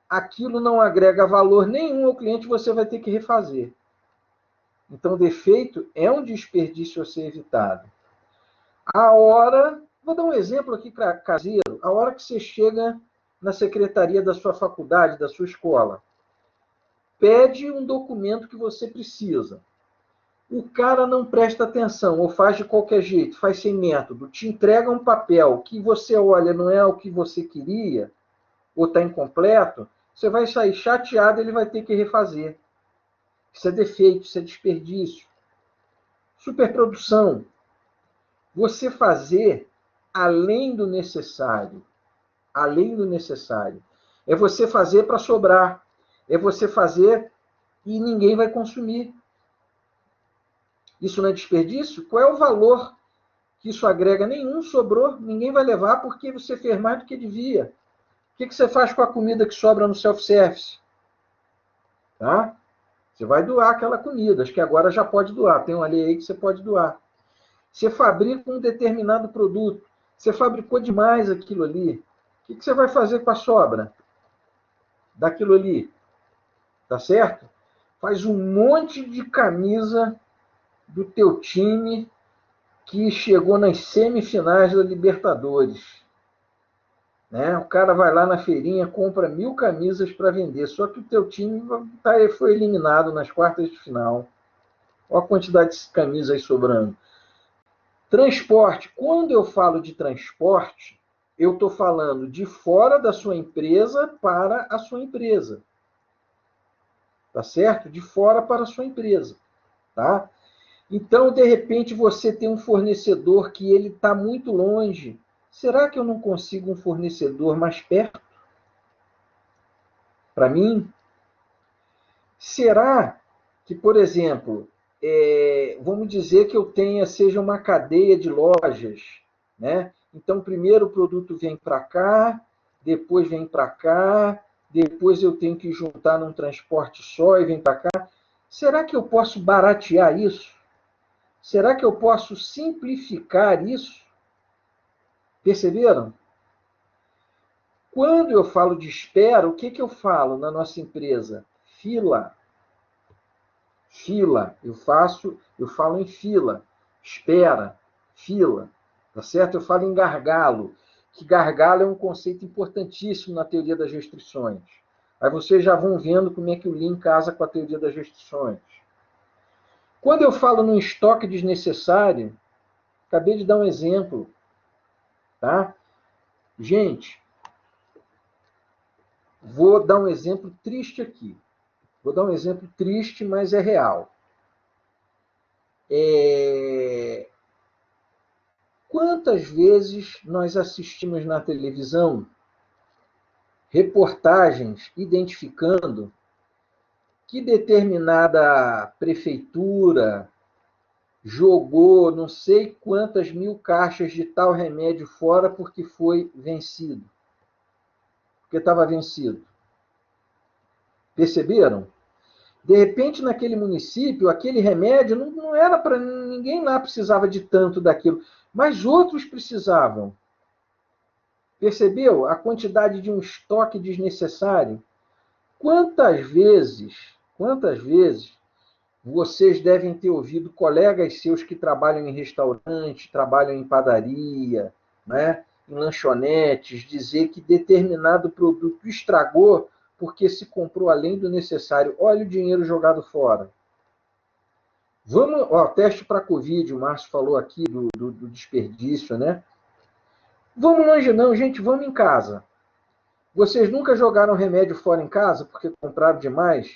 aquilo não agrega valor nenhum ao cliente, você vai ter que refazer. Então, defeito é um desperdício a ser evitado. A hora, vou dar um exemplo aqui caseiro, a hora que você chega na secretaria da sua faculdade, da sua escola, pede um documento que você precisa. O cara não presta atenção, ou faz de qualquer jeito, faz sem método, te entrega um papel que você olha, não é o que você queria, ou está incompleto, você vai sair chateado e ele vai ter que refazer. Isso é defeito, isso é desperdício. Superprodução. Você fazer além do necessário. Além do necessário. É você fazer para sobrar. É você fazer e ninguém vai consumir. Isso não é desperdício? Qual é o valor que isso agrega? Nenhum, sobrou, ninguém vai levar porque você fez mais do que devia. O que você faz com a comida que sobra no self-service? Tá? Você vai doar aquela comida, acho que agora já pode doar, tem uma lei aí que você pode doar. Você fabrica um determinado produto, você fabricou demais aquilo ali, o que você vai fazer com a sobra daquilo ali? Tá certo? Faz um monte de camisa do teu time que chegou nas semifinais da Libertadores. né? O cara vai lá na feirinha, compra 1.000 camisas para vender, só que o teu time foi eliminado nas quartas de final. Olha a quantidade de camisas aí sobrando. Transporte. Quando eu falo de transporte, eu estou falando de fora da sua empresa para a sua empresa. Tá certo? De fora para a sua empresa. Tá? Então, de repente, você tem um fornecedor que ele está muito longe. Será que eu não consigo um fornecedor mais perto para mim? Será que, por exemplo, vamos dizer que eu seja uma cadeia de lojas, né? Então, primeiro o produto vem para cá, depois vem para cá, depois eu tenho que juntar num transporte só e vem para cá. Será que eu posso baratear isso? Será que eu posso simplificar isso? Perceberam? Quando eu falo de espera, o que eu falo na nossa empresa? Fila. Fila. Eu falo em fila. Espera. Fila. Tá certo? Eu falo em gargalo. Que gargalo é um conceito importantíssimo na teoria das restrições. Aí vocês já vão vendo como é que o Lean casa com a teoria das restrições. Quando eu falo num estoque desnecessário, acabei de dar um exemplo. Tá? Gente, vou dar um exemplo triste aqui. Vou dar um exemplo triste, mas é real. Quantas vezes nós assistimos na televisão reportagens identificando que determinada prefeitura jogou não sei quantas 1.000 caixas de tal remédio fora porque foi vencido? Porque estava vencido. Perceberam? De repente, naquele município, aquele remédio não era para ninguém lá precisava de tanto daquilo, mas outros precisavam. Percebeu a quantidade de um estoque desnecessário? Quantas vezes vocês devem ter ouvido colegas seus que trabalham em restaurante, trabalham em padaria, né, em lanchonetes, dizer que determinado produto estragou porque se comprou além do necessário. Olha o dinheiro jogado fora. Vamos, teste para Covid, o Márcio falou aqui do desperdício, né? Vamos longe não, gente, vamos em casa. Vocês nunca jogaram remédio fora em casa porque compraram demais?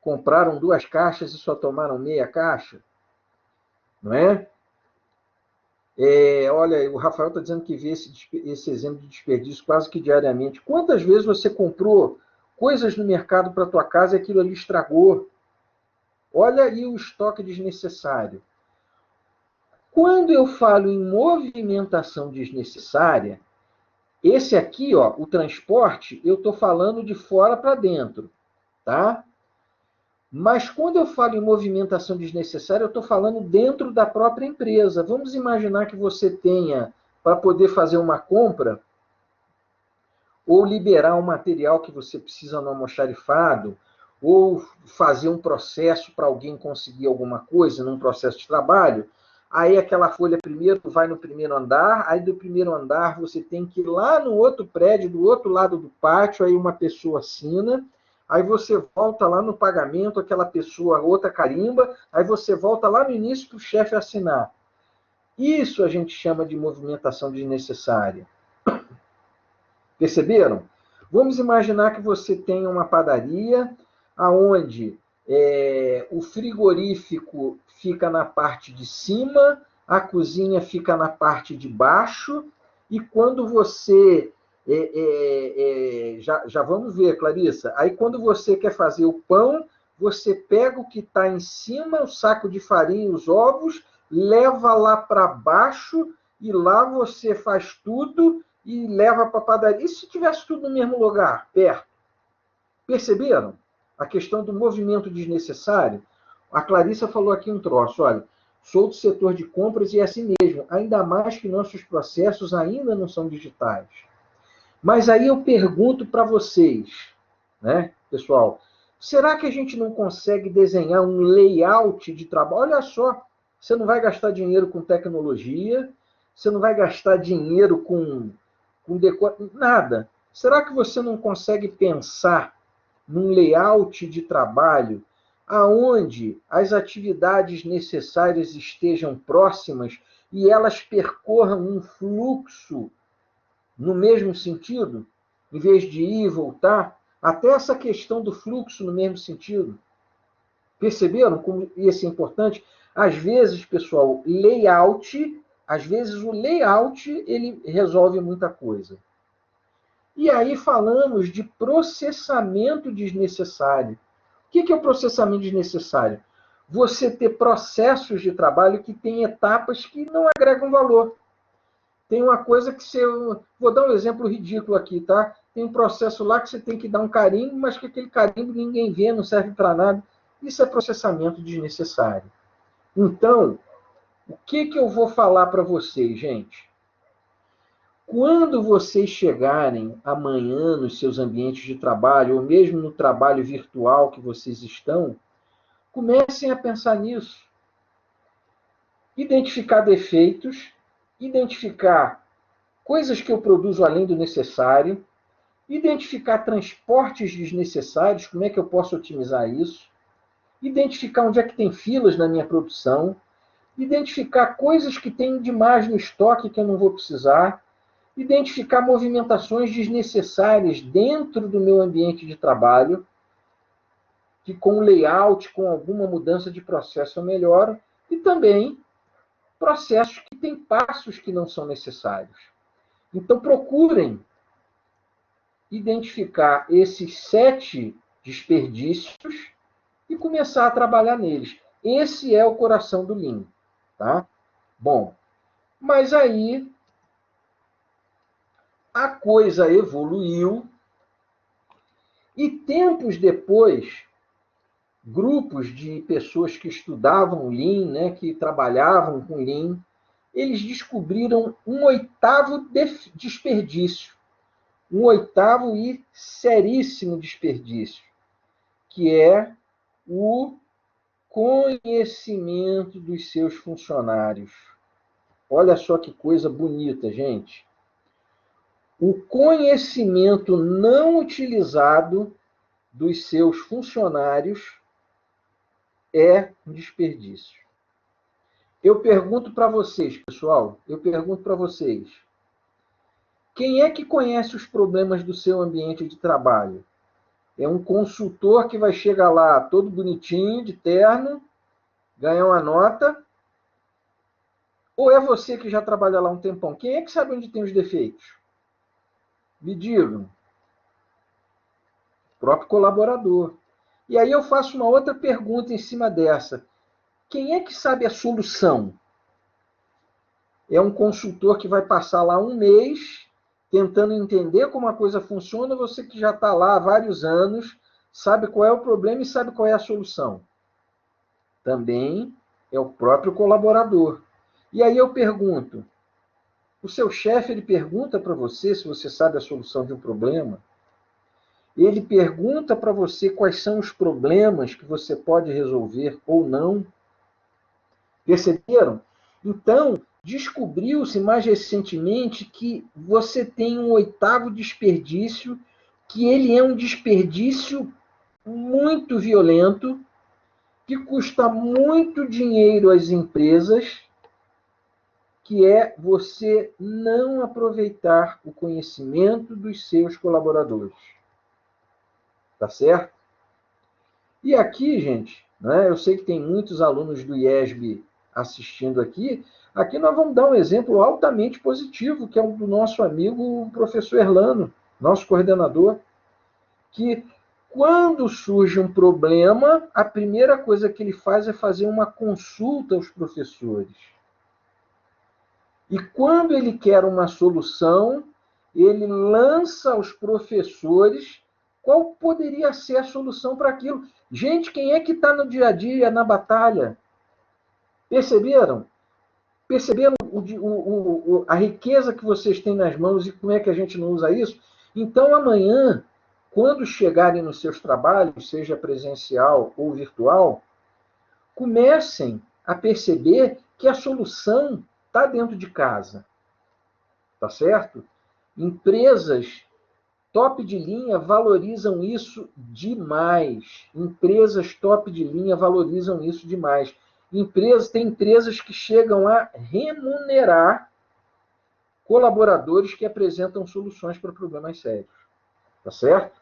Compraram 2 caixas e só tomaram meia caixa? Não é? Olha, o Rafael está dizendo que vê esse exemplo de desperdício quase que diariamente. Quantas vezes você comprou coisas no mercado para a tua casa e aquilo ali estragou? Olha aí o estoque desnecessário. Quando eu falo em movimentação desnecessária, esse aqui, o transporte, eu estou falando de fora para dentro, tá? Mas quando eu falo em movimentação desnecessária, eu estou falando dentro da própria empresa. Vamos imaginar que você tenha, para poder fazer uma compra, ou liberar um material que você precisa no almoxarifado, ou fazer um processo para alguém conseguir alguma coisa num processo de trabalho, aí aquela folha primeiro vai no primeiro andar, aí do primeiro andar você tem que ir lá no outro prédio, do outro lado do pátio, aí uma pessoa assina, aí você volta lá no pagamento, aquela pessoa, outra carimba, aí você volta lá no início para o chefe assinar. Isso a gente chama de movimentação desnecessária. Perceberam? Vamos imaginar que você tem uma padaria onde o frigorífico fica na parte de cima, a cozinha fica na parte de baixo, e quando você... já vamos ver, Clarissa. Aí quando você quer fazer o pão, você pega o que está em cima, o saco de farinha e os ovos, leva lá para baixo, e lá você faz tudo e leva para a padaria. E se tivesse tudo no mesmo lugar, perto? Perceberam? A questão do movimento desnecessário. A Clarissa falou aqui um troço, olha, sou do setor de compras e é assim mesmo, ainda mais que nossos processos ainda não são digitais. Mas aí eu pergunto para vocês, né, pessoal, será que a gente não consegue desenhar um layout de trabalho? Olha só, você não vai gastar dinheiro com tecnologia, você não vai gastar dinheiro com com decor, nada. Será que você não consegue pensar num layout de trabalho aonde as atividades necessárias estejam próximas e elas percorram um fluxo no mesmo sentido, em vez de ir e voltar? Até essa questão do fluxo no mesmo sentido. Perceberam como isso é importante? Às vezes, pessoal, às vezes o layout ele resolve muita coisa. E aí falamos de processamento desnecessário. O que é o processamento desnecessário? Você ter processos de trabalho que têm etapas que não agregam valor. Tem uma coisa que você... Vou dar um exemplo ridículo aqui, tá? Tem um processo lá que você tem que dar um carimbo, mas que aquele carimbo ninguém vê, não serve para nada. Isso é processamento desnecessário. Então, o que eu vou falar para vocês, gente? Quando vocês chegarem amanhã nos seus ambientes de trabalho, ou mesmo no trabalho virtual que vocês estão, comecem a pensar nisso. Identificar defeitos, identificar coisas que eu produzo além do necessário, identificar transportes desnecessários, como é que eu posso otimizar isso, identificar onde é que tem filas na minha produção, identificar coisas que tem demais no estoque que eu não vou precisar, identificar movimentações desnecessárias dentro do meu ambiente de trabalho, que com layout, com alguma mudança de processo eu melhoro, e também processos que têm passos que não são necessários. Então procurem identificar esses 7 desperdícios e começar a trabalhar neles. Esse é o coração do Lean, tá? Bom, mas aí a coisa evoluiu e tempos depois, grupos de pessoas que estudavam Lean, né, que trabalhavam com Lean, eles descobriram um 8º desperdício, um 8º e seríssimo desperdício, que é o conhecimento dos seus funcionários. Olha só que coisa bonita, gente. O conhecimento não utilizado dos seus funcionários é um desperdício. Eu pergunto para vocês, pessoal, quem é que conhece os problemas do seu ambiente de trabalho? É um consultor que vai chegar lá todo bonitinho, de terno, ganhar uma nota? Ou é você que já trabalha lá um tempão? Quem é que sabe onde tem os defeitos? Me digam. O próprio colaborador. E aí eu faço uma outra pergunta em cima dessa. Quem é que sabe a solução? É um consultor que vai passar lá um mês tentando entender como a coisa funciona, você que já está lá há vários anos, sabe qual é o problema e sabe qual é a solução. Também é o próprio colaborador. E aí eu pergunto, o seu chefe ele pergunta para você se você sabe a solução de um problema? Ele pergunta para você quais são os problemas que você pode resolver ou não? Perceberam? Então, descobriu-se mais recentemente que você tem um 8º desperdício, que ele é um desperdício muito violento, que custa muito dinheiro às empresas, que é você não aproveitar o conhecimento dos seus colaboradores. Tá certo? E aqui, gente, né, eu sei que tem muitos alunos do IESB assistindo aqui. Aqui nós vamos dar um exemplo altamente positivo, que é o do nosso amigo o professor Erlano, nosso coordenador, que quando surge um problema, a primeira coisa que ele faz é fazer uma consulta aos professores. E quando ele quer uma solução, ele lança aos professores qual poderia ser a solução para aquilo. Gente, quem é que está no dia a dia, na batalha? Perceberam? Perceberam a riqueza que vocês têm nas mãos e como é que a gente não usa isso? Então, amanhã, quando chegarem nos seus trabalhos, seja presencial ou virtual, comecem a perceber que a solução está dentro de casa. Tá certo? Empresas top de linha valorizam isso demais. Empresas top de linha valorizam isso demais. Tem empresas que chegam a remunerar colaboradores que apresentam soluções para problemas sérios. Tá certo?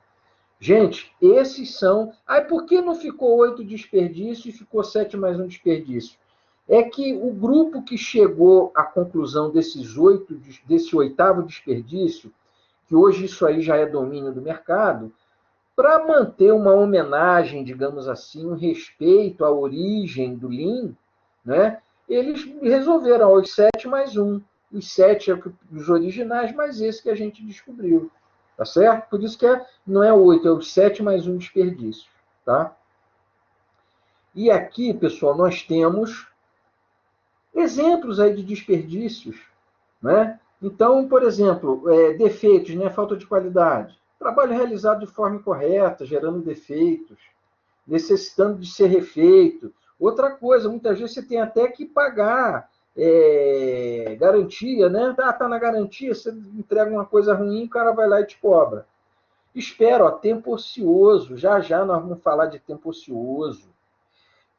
Gente, esses são... por que não ficou 8 desperdício e ficou 7 mais 1 desperdício? É que o grupo que chegou à conclusão desse 8º desperdício, que hoje isso aí já é domínio do mercado, para manter uma homenagem, digamos assim, um respeito à origem do Lean, né, eles resolveram os 7 mais 1. Os 7 é os originais, mais esse que a gente descobriu. Tá certo? Por isso que não é 8, é os 7 mais 1 desperdício. Tá? E aqui, pessoal, nós temos exemplos aí de desperdícios. Né? Então, por exemplo, defeitos, né? Falta de qualidade. Trabalho realizado de forma incorreta, gerando defeitos, necessitando de ser refeito. Outra coisa, muitas vezes você tem até que pagar garantia, né? Tá na garantia, você entrega uma coisa ruim, o cara vai lá e te cobra. Espera, tempo ocioso. Já já nós vamos falar de tempo ocioso.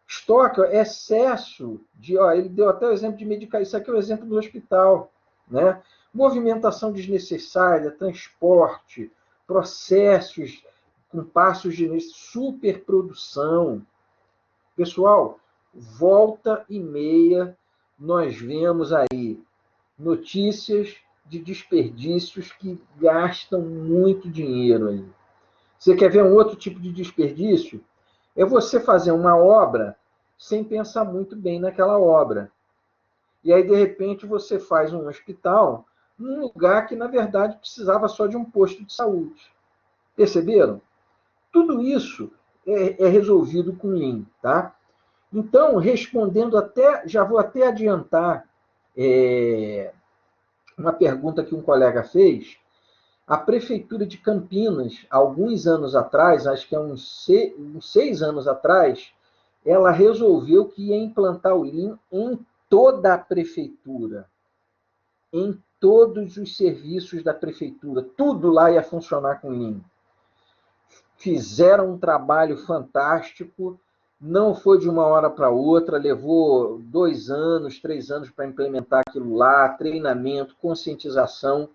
Estoque, excesso de... ele deu até o exemplo de medicamento. Isso aqui é o exemplo do hospital. Né? Movimentação desnecessária, transporte, processos com passos de superprodução. Pessoal, volta e meia nós vemos aí notícias de desperdícios que gastam muito dinheiro aí. Você quer ver um outro tipo de desperdício? É você fazer uma obra sem pensar muito bem naquela obra. E aí, de repente, você faz um hospital num lugar que, na verdade, precisava só de um posto de saúde. Perceberam? Tudo isso é resolvido com Lean, tá? Então, respondendo já vou até adiantar uma pergunta que um colega fez. A Prefeitura de Campinas, alguns anos atrás, acho que há uns 6 anos atrás, ela resolveu que ia implantar o Lean em toda a prefeitura, em todos os serviços da prefeitura. Tudo lá ia funcionar com Lean. Fizeram um trabalho fantástico, não foi de uma hora para outra, levou 2 anos, 3 anos para implementar aquilo lá, treinamento, conscientização.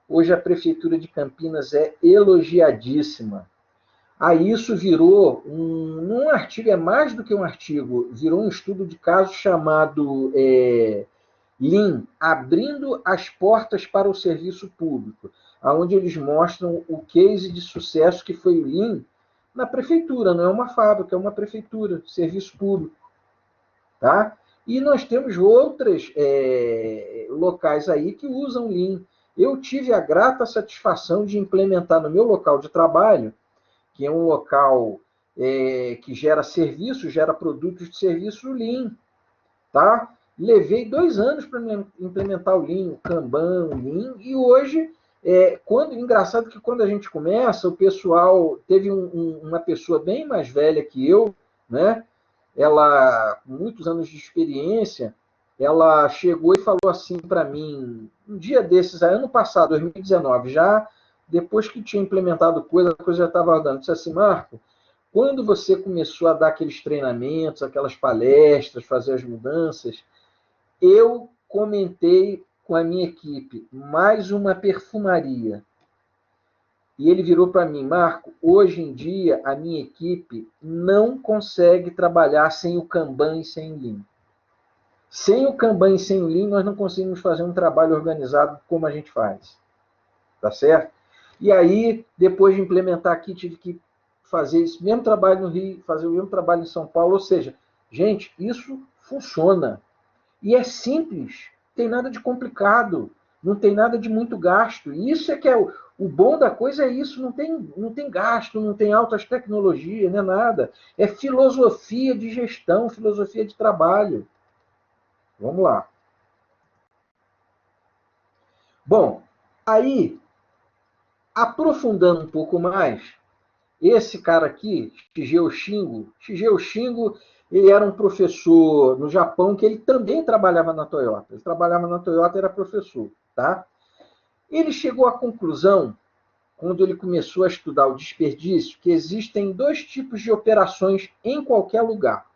Hoje a Prefeitura de Campinas é elogiadíssima. Aí isso virou um artigo, é mais do que um artigo, virou um estudo de caso chamado Lean, abrindo as portas para o serviço público, onde eles mostram o case de sucesso que foi o Lean na prefeitura, não é uma fábrica, é uma prefeitura, serviço público. Tá? E nós temos outros locais aí que usam Lean. Eu tive a grata satisfação de implementar no meu local de trabalho, que é um local que gera serviços, gera produtos de serviço Lean. Tá? Levei 2 anos para implementar o Lean, o Kanban, o Lean, e hoje, engraçado que quando a gente começa, o pessoal, teve uma pessoa bem mais velha que eu, né? Ela, com muitos anos de experiência, ela chegou e falou assim para mim, um dia desses, ano passado, 2019, já depois que tinha implementado coisa, a coisa já estava rodando. Disse assim, Marco, quando você começou a dar aqueles treinamentos, aquelas palestras, fazer as mudanças, eu comentei com a minha equipe, mais uma perfumaria. E ele virou para mim, Marco, hoje em dia a minha equipe não consegue trabalhar sem o Kanban e sem o Lean. Sem o Kanban e sem o Lean, nós não conseguimos fazer um trabalho organizado como a gente faz. Tá certo? E aí, depois de implementar aqui, tive que fazer esse mesmo trabalho no Rio, fazer o mesmo trabalho em São Paulo. Ou seja, gente, isso funciona. E é simples, não tem nada de complicado, não tem nada de muito gasto. E isso é que é o bom da coisa, é isso, não tem gasto, não tem altas tecnologias, não é nada. É filosofia de gestão, filosofia de trabalho. Vamos lá. Bom, aí, aprofundando um pouco mais, esse cara aqui, Shigeo Shingo, ele era um professor no Japão que ele também trabalhava na Toyota. Ele trabalhava na Toyota e era professor, tá? Ele chegou à conclusão, quando ele começou a estudar o desperdício, que existem 2 tipos de operações em qualquer lugar.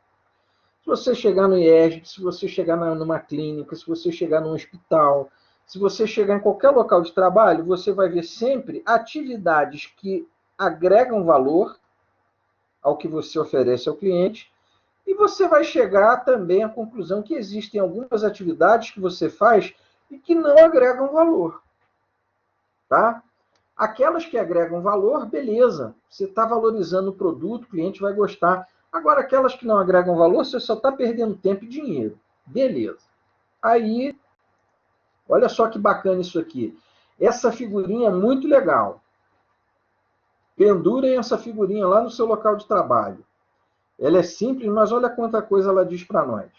Se você chegar no IESB, se você chegar numa clínica, se você chegar num hospital, se você chegar em qualquer local de trabalho, você vai ver sempre atividades que agregam valor ao que você oferece ao cliente, e você vai chegar também à conclusão que existem algumas atividades que você faz e que não agregam valor. Tá? Aquelas que agregam valor, beleza, você está valorizando o produto, o cliente vai gostar. Agora, aquelas que não agregam valor, você só está perdendo tempo e dinheiro. Beleza. Aí, olha só que bacana isso aqui. Essa figurinha é muito legal. Pendurem essa figurinha lá no seu local de trabalho. Ela é simples, mas olha quanta coisa ela diz para nós.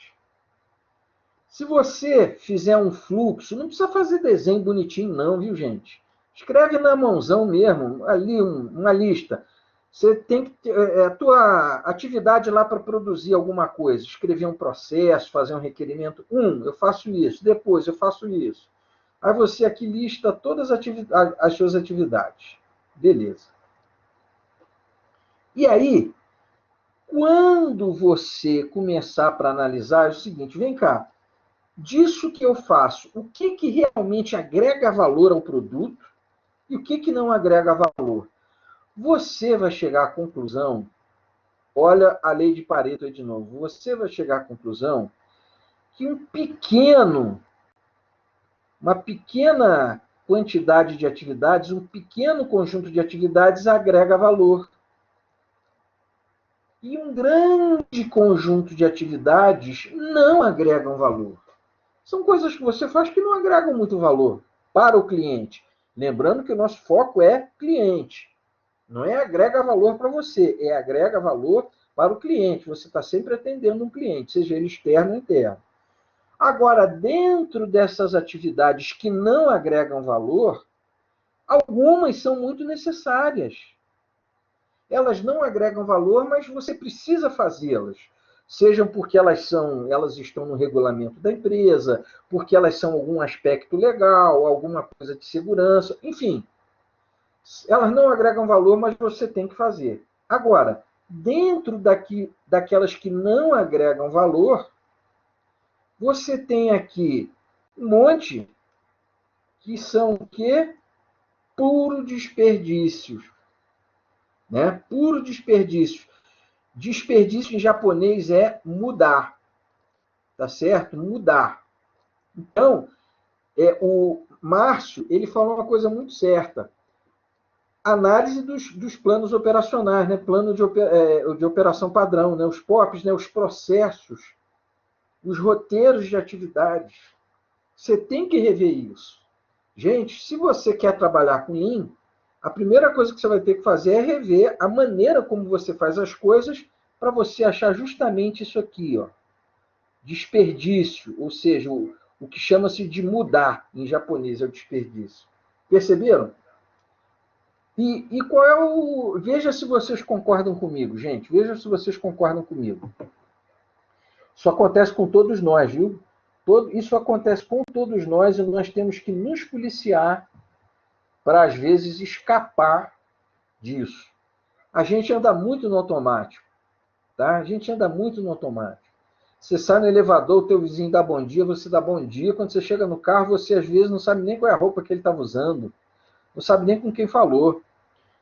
Se você fizer um fluxo, não precisa fazer desenho bonitinho não, viu, gente? Escreve na mãozão mesmo, ali uma lista. Você tem que ter a tua atividade lá para produzir alguma coisa, escrever um processo, fazer um requerimento. Eu faço isso, depois eu faço isso. Aí você aqui lista todas as suas atividades. Beleza. E aí, quando você começar para analisar, é o seguinte, vem cá, disso que eu faço, o que realmente agrega valor ao produto e o que não agrega valor? Você vai chegar à conclusão, olha a lei de Pareto aí de novo, você vai chegar à conclusão que uma pequena quantidade de atividades, um pequeno conjunto de atividades agrega valor. E um grande conjunto de atividades não agregam valor. São coisas que você faz que não agregam muito valor para o cliente. Lembrando que o nosso foco é cliente. Não é agrega valor para você, é agrega valor para o cliente. Você está sempre atendendo um cliente, seja ele externo ou interno. Agora, dentro dessas atividades que não agregam valor, algumas são muito necessárias. Elas não agregam valor, mas você precisa fazê-las. Sejam porque elas estão no regulamento da empresa, porque elas são algum aspecto legal, alguma coisa de segurança, enfim. Elas não agregam valor, mas você tem que fazer. Agora, dentro daquelas que não agregam valor, você tem aqui um monte que são o quê? Puro desperdícios. Né? Puro desperdício. Desperdício em japonês é mudar. Tá certo? Mudar. Então, o Márcio, ele falou uma coisa muito certa. Análise dos planos operacionais, né? Plano de operação padrão, né? Os POPs, né? Os processos, os roteiros de atividades. Você tem que rever isso. Gente, se você quer trabalhar com Lean, a primeira coisa que você vai ter que fazer é rever a maneira como você faz as coisas para você achar justamente isso aqui, ó. Desperdício, ou seja, o que chama-se de mudar em japonês é o desperdício. Perceberam? E qual é o... Veja se vocês concordam comigo, gente. Veja se vocês concordam comigo. Isso acontece com todos nós, viu? Isso acontece com todos nós e nós temos que nos policiar para, às vezes, escapar disso. A gente anda muito no automático. Tá? A gente anda muito no automático. Você sai no elevador, o teu vizinho dá bom dia, você dá bom dia. Quando você chega no carro, você, às vezes, não sabe nem qual é a roupa que ele estava usando. Não sabe nem com quem falou.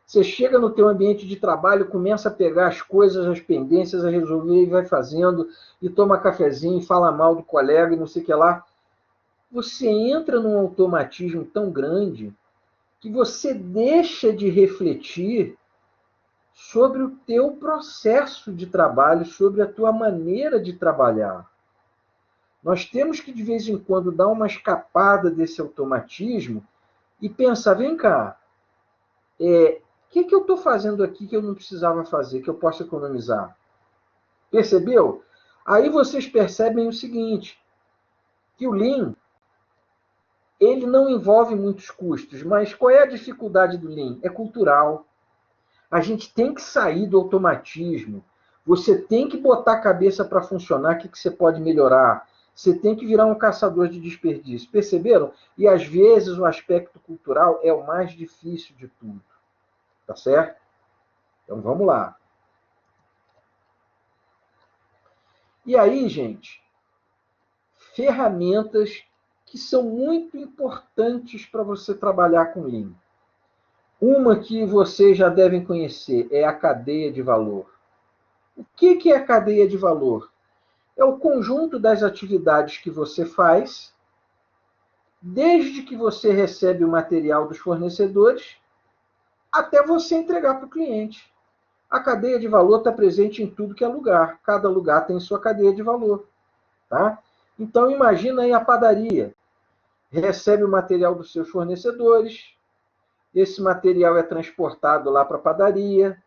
Você chega no teu ambiente de trabalho, começa a pegar as coisas, as pendências, a resolver e vai fazendo, e toma cafezinho, fala mal do colega e não sei o que lá. Você entra num automatismo tão grande que você deixa de refletir sobre o teu processo de trabalho, sobre a tua maneira de trabalhar. Nós temos que, de vez em quando, dar uma escapada desse automatismo e pensar, vem cá, o que eu estou fazendo aqui que eu não precisava fazer, que eu posso economizar? Percebeu? Aí vocês percebem o seguinte, que o Lean, ele não envolve muitos custos, mas qual é a dificuldade do Lean? É cultural. A gente tem que sair do automatismo. Você tem que botar a cabeça para funcionar, o que você pode melhorar. Você tem que virar um caçador de desperdício. Perceberam? E às vezes o aspecto cultural é o mais difícil de tudo. Tá certo? Então vamos lá. E aí, gente, ferramentas que são muito importantes para você trabalhar com Lean. Uma que vocês já devem conhecer é a cadeia de valor. O que é a cadeia de valor? É o conjunto das atividades que você faz, desde que você recebe o material dos fornecedores, até você entregar para o cliente. A cadeia de valor está presente em tudo que é lugar. Cada lugar tem sua cadeia de valor. Tá? Então, imagina aí a padaria. Recebe o material dos seus fornecedores, esse material é transportado lá para a padaria,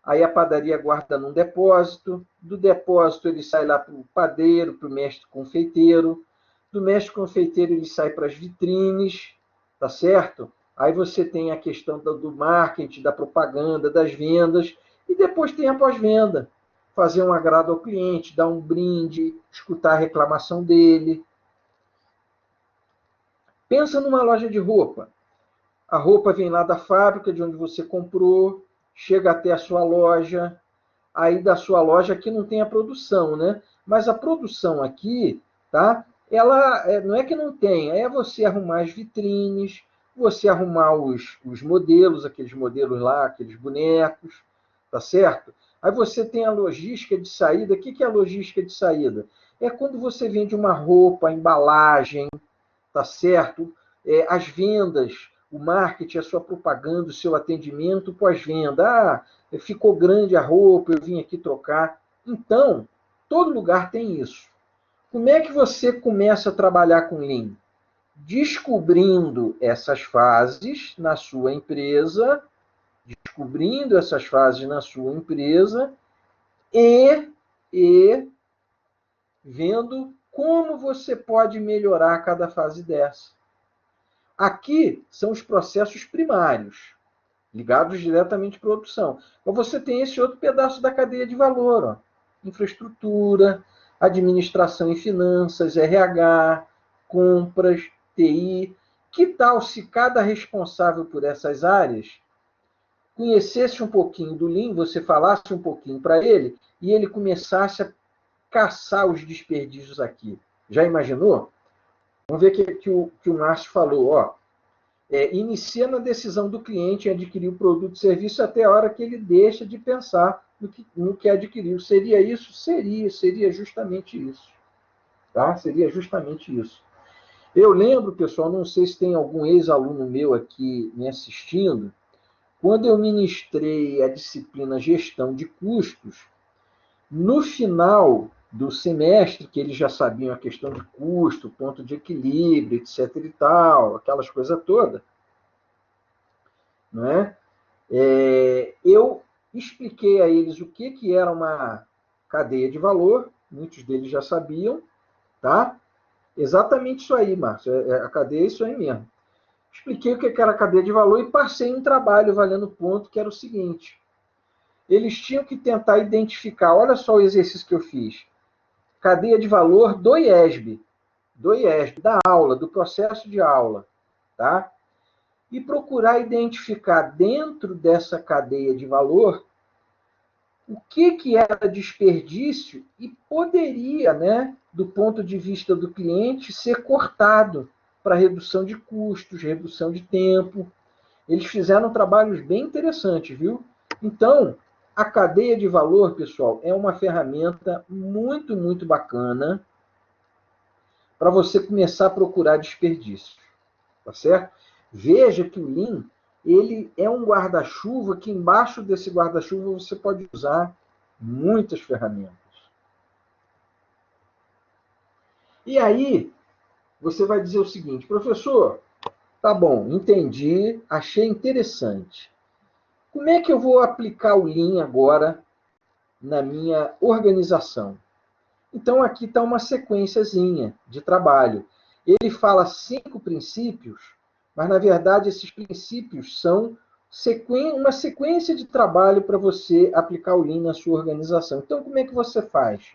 aí a padaria guarda num depósito, do depósito ele sai lá para o padeiro, para o mestre confeiteiro, do mestre confeiteiro ele sai para as vitrines, tá certo? Aí você tem a questão do marketing, da propaganda, das vendas, e depois tem a pós-venda. Fazer um agrado ao cliente, dar um brinde, escutar a reclamação dele. Pensa numa loja de roupa. A roupa vem lá da fábrica, de onde você comprou, chega até a sua loja. Aí da sua loja aqui não tem a produção, né? Mas a produção aqui, tá? Ela não é que não tem, é você arrumar as vitrines, você arrumar os modelos, aqueles modelos lá, aqueles bonecos, tá certo? Aí você tem a logística de saída. O que é a logística de saída? É quando você vende uma roupa, a embalagem, tá certo? As vendas, o marketing, a sua propaganda, o seu atendimento pós-venda. Ah, ficou grande a roupa, eu vim aqui trocar. Então, todo lugar tem isso. Como é que você começa a trabalhar com Lean? Descobrindo essas fases na sua empresa, e vendo como você pode melhorar cada fase dessa. Aqui são os processos primários, ligados diretamente à produção. Então você tem esse outro pedaço da cadeia de valor, ó. Infraestrutura, administração e finanças, RH, compras, TI. Que tal se cada responsável por essas áreas conhecesse um pouquinho do Lean, você falasse um pouquinho para ele, e ele começasse a caçar os desperdícios aqui? Já imaginou? Vamos ver o que o Márcio falou. Ó. Inicia na decisão do cliente em adquirir o produto e serviço até a hora que ele deixa de pensar no que adquiriu. Seria isso? Seria justamente isso. Tá? Seria justamente isso. Eu lembro, pessoal, não sei se tem algum ex-aluno meu aqui me assistindo, quando eu ministrei a disciplina Gestão de Custos, no final do semestre, que eles já sabiam a questão de custo, ponto de equilíbrio, etc. e tal, aquelas coisas todas, não é? Eu expliquei a eles o que era uma cadeia de valor, muitos deles já sabiam, tá? Exatamente isso aí, Márcio, a cadeia é isso aí mesmo. Expliquei o que era a cadeia de valor e passei um trabalho valendo ponto, que era o seguinte: eles tinham que tentar identificar, olha só o exercício que eu fiz, cadeia de valor do IESB, da aula, do processo de aula, tá? E procurar identificar dentro dessa cadeia de valor o que era desperdício e poderia, né, do ponto de vista do cliente, ser cortado para redução de custos, redução de tempo. Eles fizeram trabalhos bem interessantes, viu? Então, a cadeia de valor, pessoal, é uma ferramenta muito, muito bacana para você começar a procurar desperdícios, tá certo? Veja que o Lean, ele é um guarda-chuva que embaixo desse guarda-chuva você pode usar muitas ferramentas. E aí, você vai dizer o seguinte: professor, tá bom, entendi, achei interessante. Como é que eu vou aplicar o Lean agora na minha organização? Então, aqui está uma sequenciazinha de trabalho. Ele fala 5 princípios, mas, na verdade, esses princípios são uma sequência de trabalho para você aplicar o Lean na sua organização. Então, como é que você faz?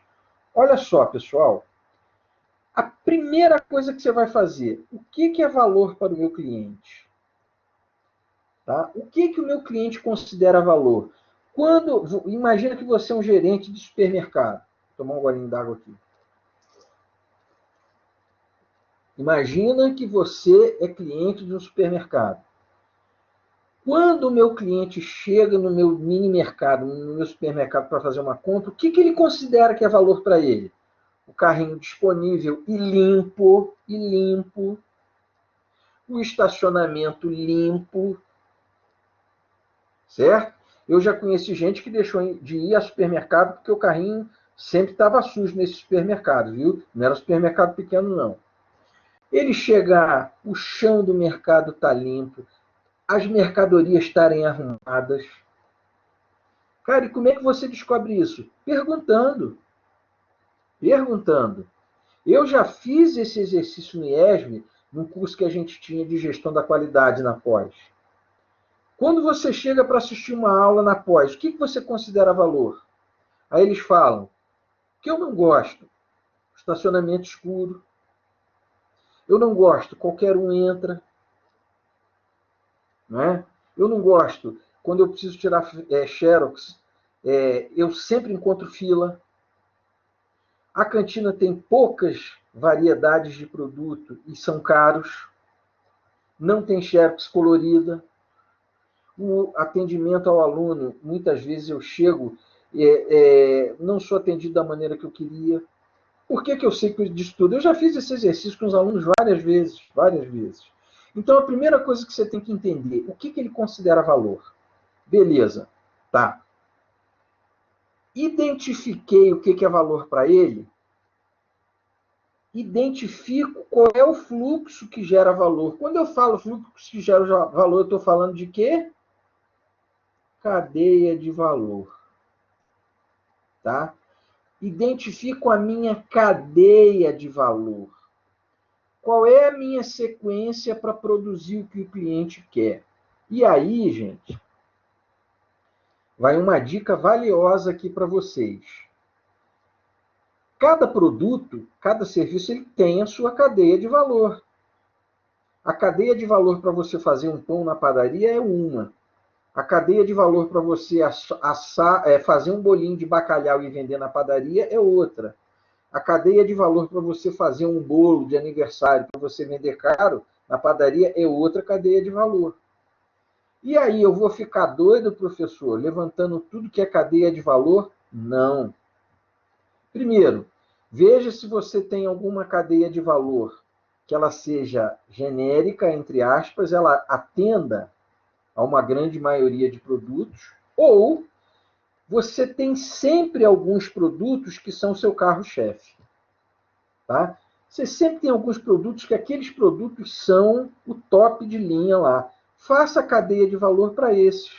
Olha só, pessoal. A primeira coisa que você vai fazer, o que é valor para o meu cliente? Tá? O que o meu cliente considera valor? Imagina que você é um gerente de supermercado. Vou tomar um golinho d'água aqui. Imagina que você é cliente de um supermercado. Quando o meu cliente chega no meu mini mercado, no meu supermercado para fazer uma compra, o que ele considera que é valor para ele? O carrinho disponível e limpo, o estacionamento limpo, certo? Eu já conheci gente que deixou de ir ao supermercado porque o carrinho sempre estava sujo nesse supermercado, viu? Não era supermercado pequeno, não. Ele chegar, o chão do mercado está limpo, as mercadorias estarem arrumadas. Cara, e como é que você descobre isso? Perguntando. Perguntando. Eu já fiz esse exercício no IESB, num curso que a gente tinha de gestão da qualidade na pós. Quando você chega para assistir uma aula na pós, o que você considera valor? Aí eles falam, que eu não gosto, estacionamento escuro. Eu não gosto, qualquer um entra. Não é? Eu não gosto, quando eu preciso tirar xerox, eu sempre encontro fila. A cantina tem poucas variedades de produto e são caros. Não tem xerox colorida. O atendimento ao aluno, muitas vezes eu chego, não sou atendido da maneira que eu queria. Por que eu sei disso tudo? Eu já fiz esse exercício com os alunos várias vezes, várias vezes. Então, a primeira coisa que você tem que entender, o que ele considera valor? Beleza, tá. Identifiquei o que é valor para ele, identifico qual é o fluxo que gera valor. Quando eu falo fluxo que gera valor, eu estou falando de quê? Cadeia de valor. Tá? Identifico a minha cadeia de valor. Qual é a minha sequência para produzir o que o cliente quer? E aí, gente, vai uma dica valiosa aqui para vocês. Cada produto, cada serviço, ele tem a sua cadeia de valor. A cadeia de valor para você fazer um pão na padaria é uma. A cadeia de valor para você fazer um bolinho de bacalhau e vender na padaria é outra. A cadeia de valor para você fazer um bolo de aniversário para você vender caro na padaria é outra cadeia de valor. E aí, eu vou ficar doido, professor, levantando tudo que é cadeia de valor? Não. Primeiro, veja se você tem alguma cadeia de valor que ela seja genérica, entre aspas, ela atenda a uma grande maioria de produtos, ou você tem sempre alguns produtos que são seu carro-chefe. Tá? Você sempre tem alguns produtos que aqueles produtos são o top de linha lá. Faça a cadeia de valor para esses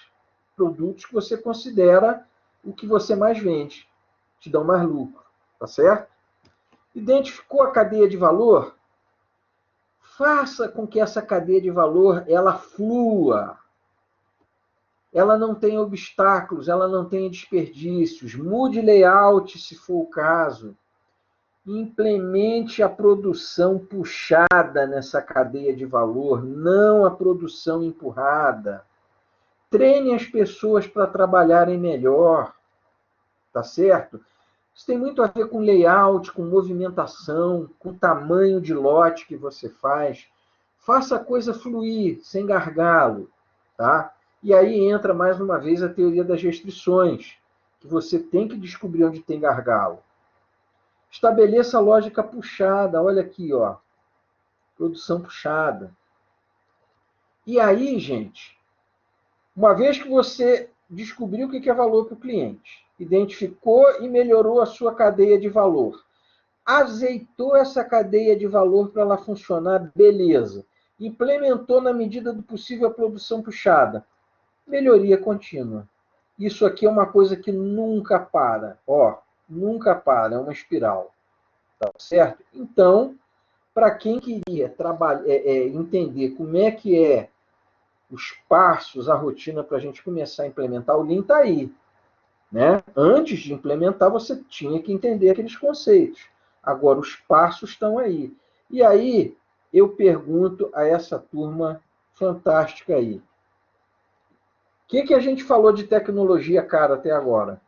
produtos que você considera o que você mais vende, te dão mais lucro, tá certo? Identificou a cadeia de valor? Faça com que essa cadeia de valor ela flua. Ela não tenha obstáculos, ela não tenha desperdícios. Mude layout, se for o caso. Implemente a produção puxada nessa cadeia de valor, não a produção empurrada. Treine as pessoas para trabalharem melhor, tá certo? Isso tem muito a ver com layout, com movimentação, com tamanho de lote que você faz. Faça a coisa fluir, sem gargalo, tá? E aí entra, mais uma vez, a teoria das restrições, que você tem que descobrir onde tem gargalo. Estabeleça a lógica puxada, olha aqui, ó. Produção puxada. E aí, gente, uma vez que você descobriu o que é valor para o cliente, identificou e melhorou a sua cadeia de valor, azeitou essa cadeia de valor para ela funcionar, beleza. Implementou na medida do possível a produção puxada. Melhoria contínua. Isso aqui é uma coisa que nunca para, ó, nunca para, é uma espiral. Tá certo? Então, para quem queria entender como é que é os passos, a rotina para a gente começar a implementar, o Lean está aí. Né? Antes de implementar, você tinha que entender aqueles conceitos. Agora, os passos estão aí. E aí, eu pergunto a essa turma fantástica aí. O que a gente falou de tecnologia, cara, até agora?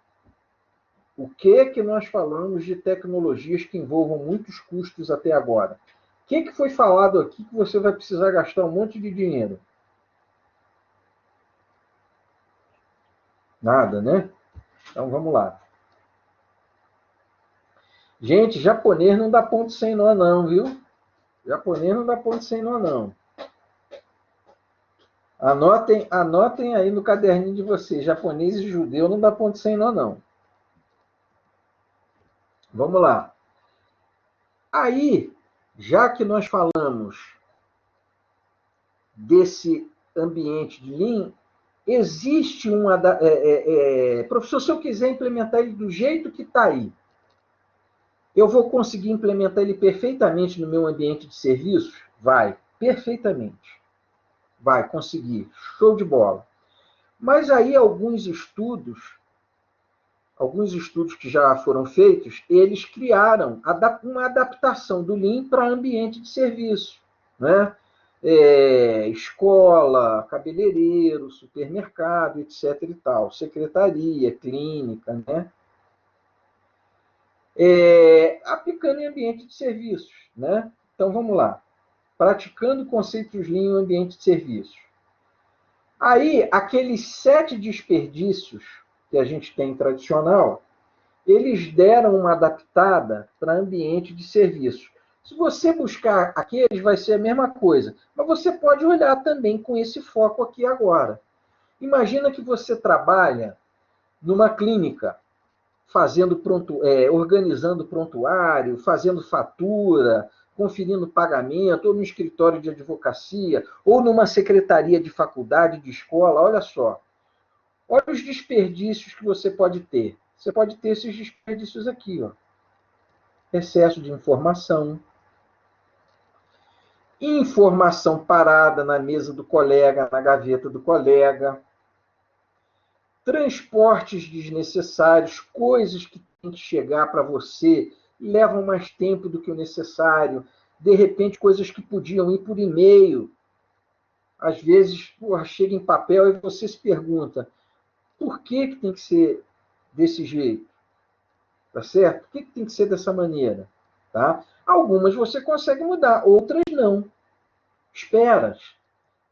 O que nós falamos de tecnologias que envolvam muitos custos até agora? O que foi falado aqui que você vai precisar gastar um monte de dinheiro? Nada, né? Então, vamos lá. Gente, japonês não dá ponto sem nó, não, viu? Japonês não dá ponto sem nó, não. Anotem aí no caderninho de vocês. Japonês e judeu não dá ponto sem nó, não. Vamos lá. Aí, já que nós falamos desse ambiente de Lean, existe uma... professor, se eu quiser implementar ele do jeito que está aí, eu vou conseguir implementar ele perfeitamente no meu ambiente de serviços? Vai, perfeitamente. Vai conseguir. Show de bola. Mas aí alguns estudos que já foram feitos, eles criaram uma adaptação do Lean para ambiente de serviço, né? Escola, cabeleireiro, supermercado, etc. e tal, secretaria, clínica, né? Aplicando em ambiente de serviços, né? Então vamos lá. Praticando conceitos Lean em ambiente de serviços. Aí, aqueles 7 desperdícios que a gente tem tradicional, eles deram uma adaptada para ambiente de serviço. Se você buscar aqueles, vai ser a mesma coisa. Mas você pode olhar também com esse foco aqui agora. Imagina que você trabalha numa clínica, organizando prontuário, fazendo fatura, conferindo pagamento, ou no escritório de advocacia, ou numa secretaria de faculdade, de escola. Olha só. Olha os desperdícios que você pode ter. Você pode ter esses desperdícios aqui, ó. Excesso de informação parada na mesa do colega, na gaveta do colega, transportes desnecessários, coisas que têm que chegar para você e levam mais tempo do que o necessário, de repente coisas que podiam ir por e-mail, às vezes chega em papel e você se pergunta, por que tem que ser desse jeito? Tá certo? Por que tem que ser dessa maneira? Tá? Algumas você consegue mudar, outras não. Esperas.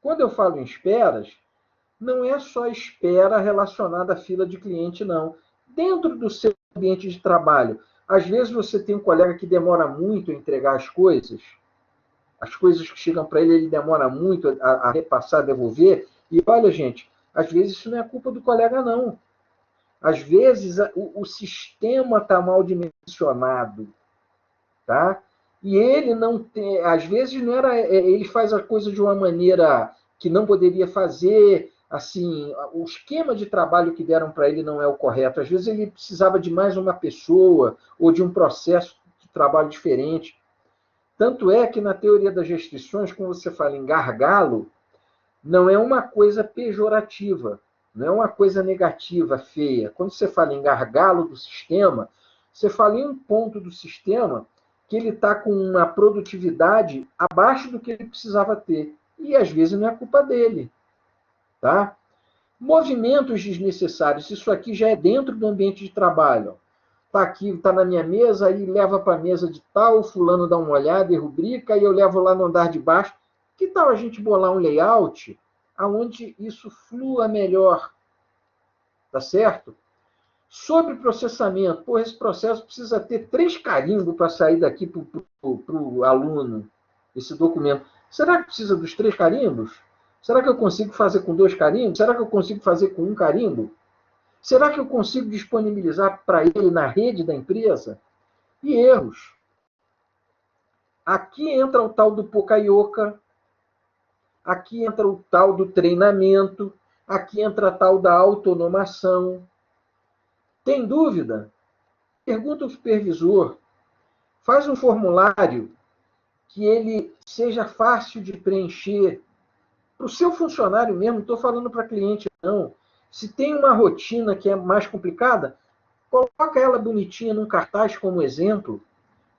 Quando eu falo em esperas, não é só espera relacionada à fila de cliente, não. Dentro do seu ambiente de trabalho, às vezes você tem um colega que demora muito a entregar as coisas que chegam para ele, ele demora muito a repassar, a devolver, e olha, gente, às vezes isso não é culpa do colega, não. Às vezes o sistema está mal dimensionado, tá? E ele não tem, às vezes não era, ele faz a coisa de uma maneira que não poderia fazer, assim, o esquema de trabalho que deram para ele não é o correto. Às vezes ele precisava de mais uma pessoa ou de um processo de trabalho diferente. Tanto é que na teoria das restrições, quando você fala em gargalo, não é uma coisa pejorativa, não é uma coisa negativa, feia. Quando você fala em gargalo do sistema, você fala em um ponto do sistema que ele está com uma produtividade abaixo do que ele precisava ter. E às vezes não é culpa dele. Tá? Movimentos desnecessários, isso aqui já é dentro do ambiente de trabalho. Está aqui, está na minha mesa, aí leva para a mesa de tal, o fulano dá uma olhada e rubrica, e eu levo lá no andar de baixo. Que tal a gente bolar um layout onde isso flua melhor? Tá certo? Sobre processamento, pô, esse processo precisa ter 3 carimbos para sair daqui para o aluno, esse documento. Será que precisa dos 3 carimbos? Será que eu consigo fazer com 2 carimbos? Será que eu consigo fazer com 1 carimbo? Será que eu consigo disponibilizar para ele na rede da empresa? E erros. Aqui entra o tal do Poka-Yoka, aqui entra o tal do treinamento, aqui entra a tal da autonomação. Tem dúvida? Pergunta ao supervisor. Faz um formulário que ele seja fácil de preencher. Para o seu funcionário mesmo, não estou falando para cliente, não. Se tem uma rotina que é mais complicada, coloca ela bonitinha num cartaz como exemplo.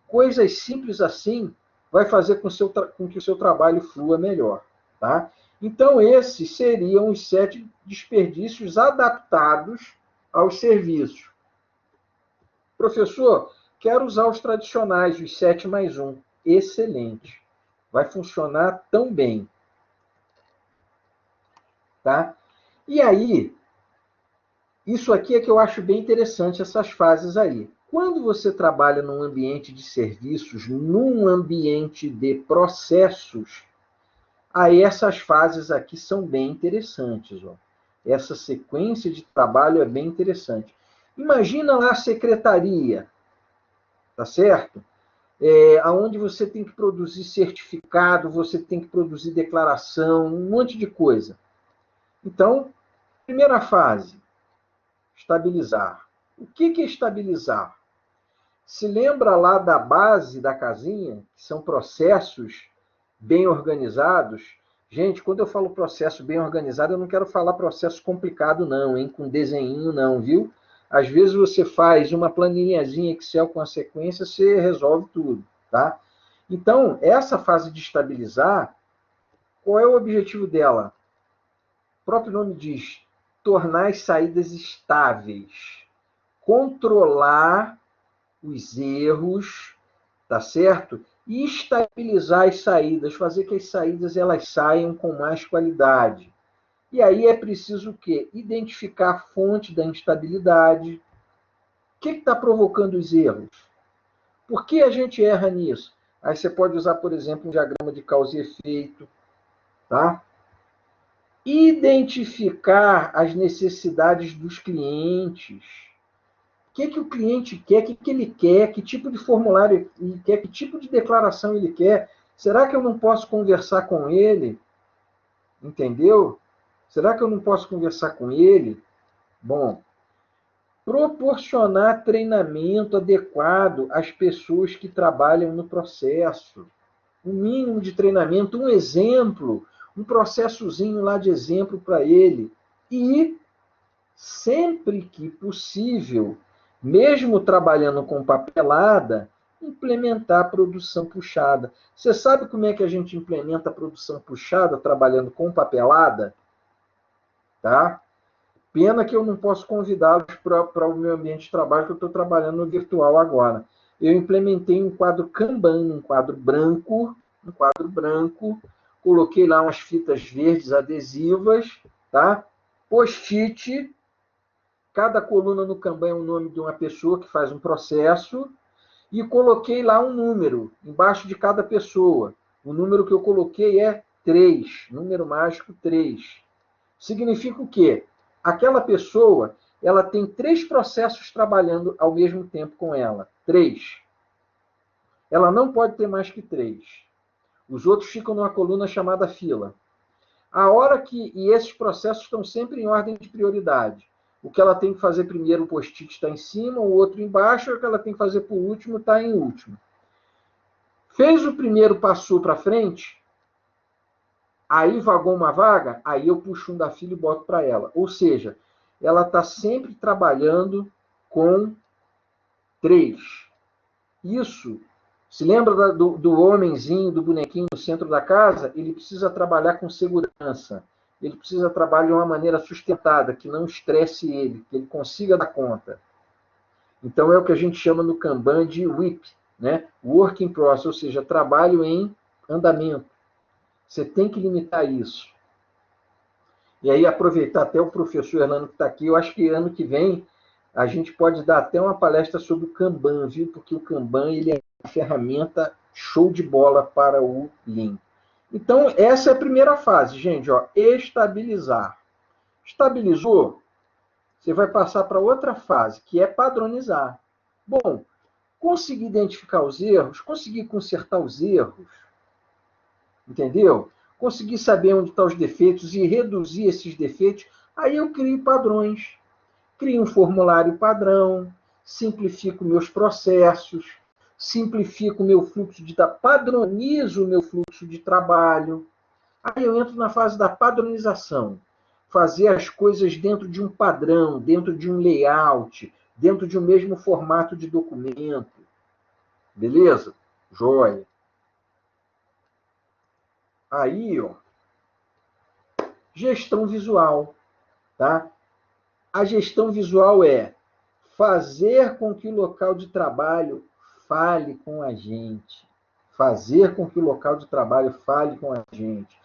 coisas simples assim vai fazer com que o seu trabalho flua melhor. Tá? Então, esses seriam os 7 desperdícios adaptados aos serviços. Professor, quero usar os tradicionais, os 7 mais 1. Excelente. Vai funcionar tão bem. Tá? E aí, isso aqui é que eu acho bem interessante, essas fases aí. Quando você trabalha num ambiente de serviços, num ambiente de processos, aí essas fases aqui são bem interessantes. Ó. Essa sequência de trabalho é bem interessante. Imagina lá a secretaria, tá certo? Onde você tem que produzir certificado, você tem que produzir declaração, um monte de coisa. Então, primeira fase, estabilizar. O que é estabilizar? Se lembra lá da base da casinha, que são processos bem organizados? Gente, quando eu falo processo bem organizado, eu não quero falar processo complicado não, hein? Com desenho não, viu? Às vezes você faz uma planilhazinha Excel com a sequência, você resolve tudo, tá? Então, essa fase de estabilizar, qual é o objetivo dela? O próprio nome diz, tornar as saídas estáveis, controlar os erros, tá certo? E estabilizar as saídas, fazer que as saídas elas saiam com mais qualidade. E aí é preciso o quê? Identificar a fonte da instabilidade. O que está provocando os erros? Por que a gente erra nisso? Aí você pode usar, por exemplo, um diagrama de causa e efeito, tá? Identificar as necessidades dos clientes. O que o cliente quer, o que ele quer, que tipo de formulário ele quer, que tipo de declaração ele quer. Será que eu não posso conversar com ele? Entendeu? Será que eu não posso conversar com ele? Bom, proporcionar treinamento adequado às pessoas que trabalham no processo. Um mínimo de treinamento, um exemplo, um processozinho lá de exemplo para ele. E, sempre que possível, mesmo trabalhando com papelada, implementar a produção puxada. Você sabe como é que a gente implementa a produção puxada trabalhando com papelada? Tá? Pena que eu não posso convidá-los para o meu ambiente de trabalho, que eu estou trabalhando no virtual agora. Eu implementei um quadro Kanban, um quadro branco, coloquei lá umas fitas verdes adesivas, tá? Post-it, cada coluna no Kanban é o nome de uma pessoa que faz um processo, e coloquei lá um número embaixo de cada pessoa. O número que eu coloquei é 3, número mágico 3. Significa o quê? Aquela pessoa, ela tem 3 processos trabalhando ao mesmo tempo com ela. 3. Ela não pode ter mais que 3. Os outros ficam numa coluna chamada fila. E esses processos estão sempre em ordem de prioridade. O que ela tem que fazer primeiro, o post-it está em cima, o outro embaixo, o que ela tem que fazer por último está em último. Fez o primeiro, passou para frente, aí vagou uma vaga, aí eu puxo um da fila e boto para ela. Ou seja, ela está sempre trabalhando com 3. Isso, se lembra do homenzinho, do bonequinho no centro da casa? Ele precisa trabalhar com segurança. Ele precisa trabalhar de uma maneira sustentada, que não estresse ele, que ele consiga dar conta. Então, é o que a gente chama no Kanban de WIP, né? Work in Process, ou seja, trabalho em andamento. Você tem que limitar isso. E aí, aproveitar até o professor Hernando que está aqui, eu acho que ano que vem a gente pode dar até uma palestra sobre o Kanban, viu? Porque o Kanban ele é uma ferramenta show de bola para o Lean. Então, essa é a primeira fase, gente, ó, estabilizar. Estabilizou? Você vai passar para outra fase, que é padronizar. Bom, conseguir identificar os erros, conseguir consertar os erros, entendeu? Conseguir saber onde estão os defeitos e reduzir esses defeitos, aí eu crio padrões. Crio um formulário padrão, simplifico meus processos, simplifico meu fluxo de trabalho, padronizo o meu fluxo de trabalho. Aí eu entro na fase da padronização. Fazer as coisas dentro de um padrão, dentro de um layout, dentro de um mesmo formato de documento. Beleza? Joia. Aí, ó, gestão visual, tá? A gestão visual é fazer com que o local de trabalho fale com a gente. Fazer com que o local de trabalho fale com a gente.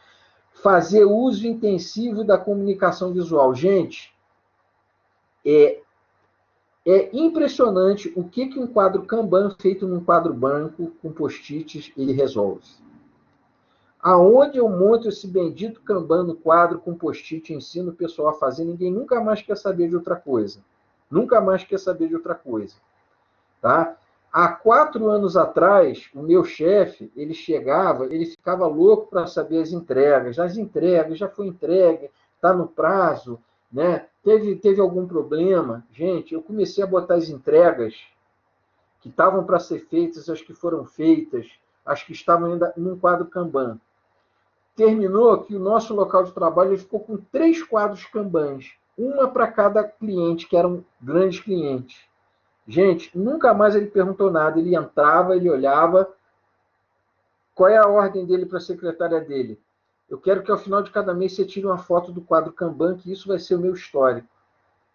Fazer uso intensivo da comunicação visual. Gente, é impressionante o que um quadro Kanban feito num quadro branco com post-its ele resolve. Aonde eu monto esse bendito Kanban no quadro com post-it e ensino o pessoal a fazer, ninguém nunca mais quer saber de outra coisa. Nunca mais quer saber de outra coisa. Tá? Há 4 anos atrás, o meu chefe, ele chegava, ele ficava louco para saber as entregas. As entregas, já foi entregue, está no prazo, né? Teve algum problema? Gente, eu comecei a botar as entregas que estavam para ser feitas, as que foram feitas, as que estavam ainda num quadro Kanban. Terminou que o nosso local de trabalho ele ficou com 3 quadros Kanbans, uma para cada cliente, que eram grandes clientes. Gente, nunca mais ele perguntou nada. Ele entrava, ele olhava. Qual é a ordem dele para a secretária dele? Eu quero que ao final de cada mês você tire uma foto do quadro Kanban, que isso vai ser o meu histórico.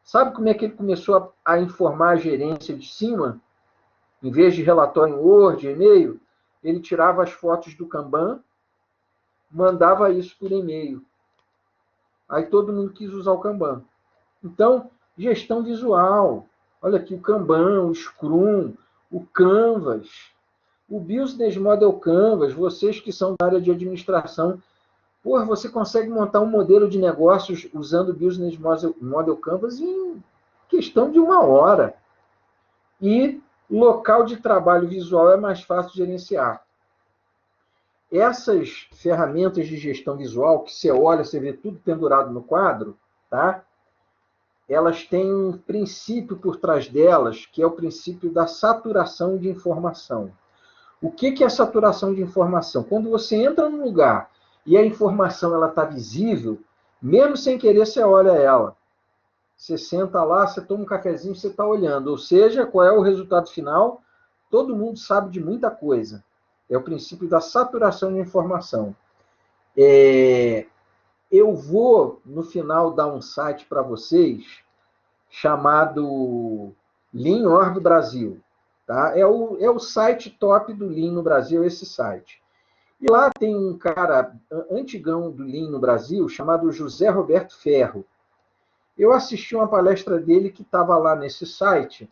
Sabe como é que ele começou a informar a gerência de cima? Em vez de relatório em Word, e-mail, ele tirava as fotos do Kanban, mandava isso por e-mail. Aí todo mundo quis usar o Kanban. Então, gestão visual. Olha aqui o Kanban, o Scrum, o Canvas, o Business Model Canvas, vocês que são da área de administração, você consegue montar um modelo de negócios usando o Business Model Canvas em questão de 1 hora. E local de trabalho visual é mais fácil de gerenciar. Essas ferramentas de gestão visual, que você olha, você vê tudo pendurado no quadro, tá? Elas têm um princípio por trás delas, que é o princípio da saturação de informação. O que é saturação de informação? Quando você entra num lugar e a informação está visível, mesmo sem querer, você olha ela. Você senta lá, você toma um cafezinho, você está olhando. Ou seja, qual é o resultado final? Todo mundo sabe de muita coisa. É o princípio da saturação de informação. Eu vou, no final, dar um site para vocês chamado Lean Org Brasil. Tá? É o site top do Lean no Brasil, esse site. E lá tem um cara antigão do Lean no Brasil, chamado José Roberto Ferro. Eu assisti uma palestra dele que estava lá nesse site,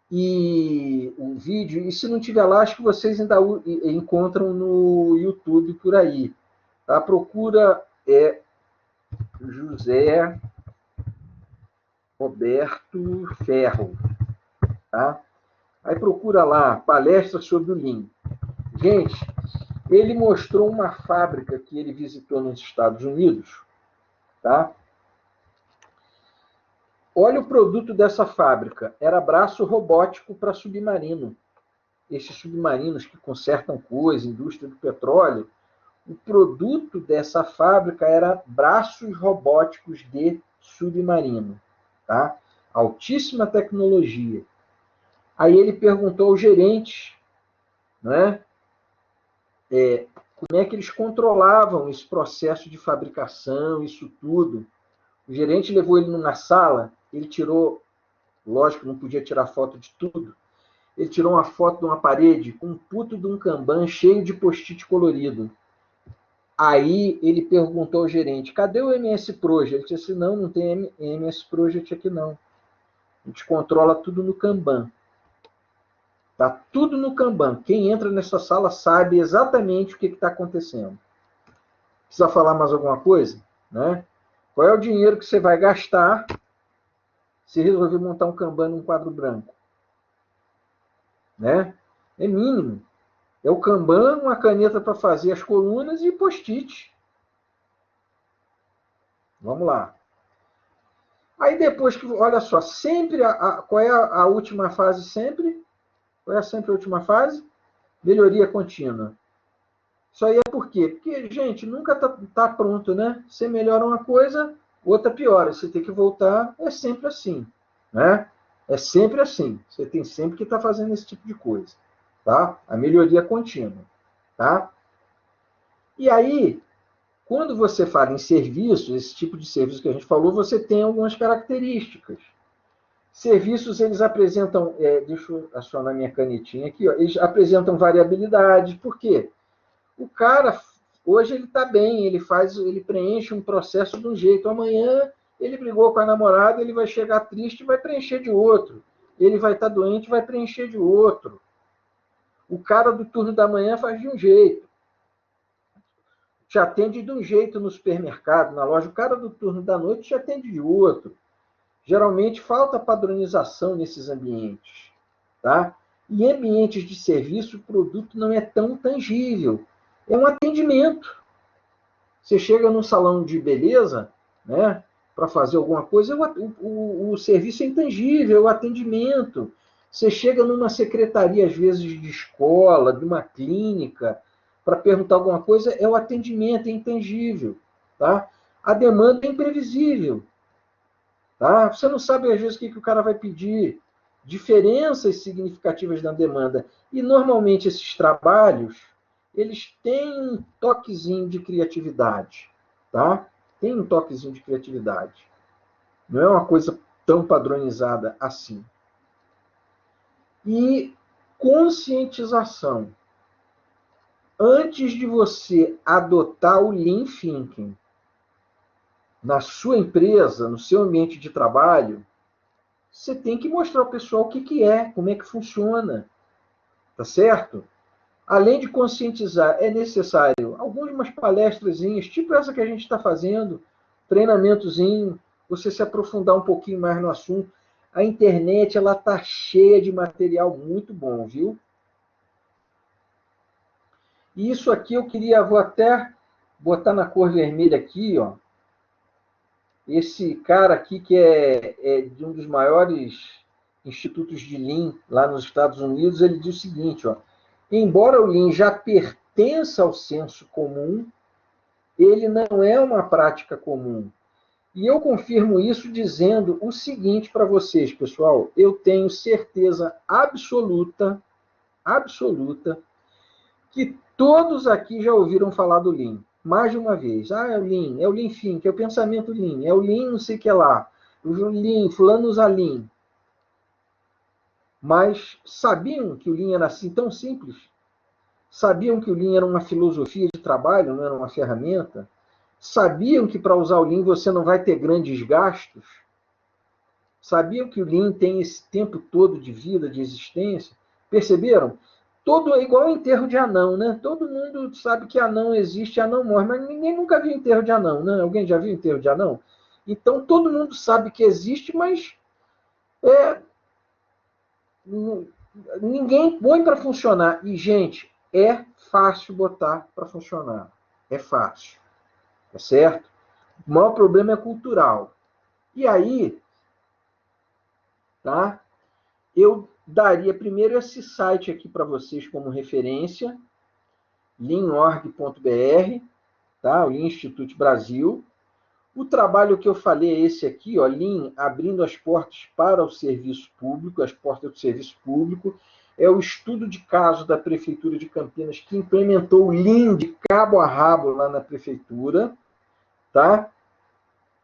e o vídeo, e se não tiver lá, acho que vocês ainda encontram no YouTube por aí. A procura é José Roberto Ferro. Tá? Aí procura lá, palestra sobre o Lean. Gente, ele mostrou uma fábrica que ele visitou nos Estados Unidos. Tá? Olha o produto dessa fábrica. Era braço robótico para submarino. Esses submarinos que consertam coisas, indústria do petróleo. O produto dessa fábrica era braços robóticos de submarino. Tá? Altíssima tecnologia. Aí ele perguntou ao gerente, né, como é que eles controlavam esse processo de fabricação, isso tudo. O gerente levou ele numa sala, ele tirou, lógico, não podia tirar foto de tudo, ele tirou uma foto de uma parede com um puto de um Kanban cheio de post-it colorido. Aí ele perguntou ao gerente, cadê o MS Project? Ele disse assim, não tem MS Project aqui não. A gente controla tudo no Kanban. Tá tudo no Kanban. Quem entra nessa sala sabe exatamente o que está acontecendo. Precisa falar mais alguma coisa? Né? Qual é o dinheiro que você vai gastar se resolver montar um Kanban num quadro branco? Né? É mínimo. É o Kanban, uma caneta para fazer as colunas e post-it. Vamos lá. Aí depois que, olha só, sempre, qual é a última fase sempre? Qual é sempre a última fase? Melhoria contínua. Isso aí é por quê? Porque, gente, nunca tá pronto, né? Você melhora uma coisa, outra piora. Você tem que voltar, é sempre assim. Né? É sempre assim. Você tem sempre que estar fazendo esse tipo de coisa. tá? A melhoria contínua, tá? E aí, quando você fala em serviços, esse tipo de serviço que a gente falou, você tem algumas características. Serviços, eles apresentam, deixa eu acionar minha canetinha aqui, ó, eles apresentam variabilidade. Por quê? O cara, hoje ele está bem, ele preenche um processo de um jeito. Amanhã ele brigou com a namorada, ele vai chegar triste e vai preencher de outro. Ele vai estar doente, vai preencher de outro. O cara do turno da manhã faz de um jeito. Te atende de um jeito no supermercado, na loja. O cara do turno da noite te atende de outro. Geralmente falta padronização nesses ambientes, tá? E em ambientes de serviço, o produto não é tão tangível. É um atendimento. Você chega num salão de beleza, né, para fazer alguma coisa, o serviço é intangível, é o atendimento. Você chega numa secretaria, às vezes, de escola, de uma clínica, para perguntar alguma coisa, é o atendimento, é intangível. Tá? A demanda é imprevisível. Tá? Você não sabe, às vezes, o que o cara vai pedir. Diferenças significativas na demanda. E, normalmente, esses trabalhos, eles têm um toquezinho de criatividade. Tá? Tem um toquezinho de criatividade. Não é uma coisa tão padronizada assim. E conscientização. Antes de você adotar o Lean Thinking na sua empresa, no seu ambiente de trabalho, você tem que mostrar ao pessoal o que é, como é que funciona. Tá certo? Além de conscientizar, é necessário algumas palestrazinhas, tipo essa que a gente está fazendo, treinamentozinho, você se aprofundar um pouquinho mais no assunto. A internet, ela está cheia de material muito bom, viu? E isso aqui vou até botar na cor vermelha aqui, ó. Esse cara aqui, que é de um dos maiores institutos de Lean lá nos Estados Unidos, ele diz o seguinte, ó: embora o Lean já pertença ao senso comum, ele não é uma prática comum. E eu confirmo isso dizendo o seguinte para vocês, pessoal: eu tenho certeza absoluta, que todos aqui já ouviram falar do Lean, mais de uma vez. Ah, é o Lean Thinking, é o pensamento Lean, é o Lean não sei o que lá, o Lean, fulano usa Lean. Mas sabiam que o Lean era assim tão simples? Sabiam que o Lean era uma filosofia de trabalho, não era uma ferramenta? Sabiam que para usar o Lean você não vai ter grandes gastos? Sabiam que o Lean tem esse tempo todo de vida, de existência? Perceberam? Todo é igual enterro de anão, né? Todo mundo sabe que anão existe, anão morre, mas ninguém nunca viu enterro de anão, né? Alguém já viu enterro de anão? Então todo mundo sabe que existe, mas ninguém põe para funcionar. E, gente, é fácil botar para funcionar. É fácil. Tá certo? O maior problema é cultural. E aí, tá? Eu daria primeiro esse site aqui para vocês como referência, lean.org.br, tá? O Lean Institute Brasil. O trabalho que eu falei é esse aqui, ó, Lean abrindo as portas para o serviço público, as portas do serviço público. É o estudo de caso da Prefeitura de Campinas, que implementou o Lean de cabo a rabo lá na Prefeitura, tá?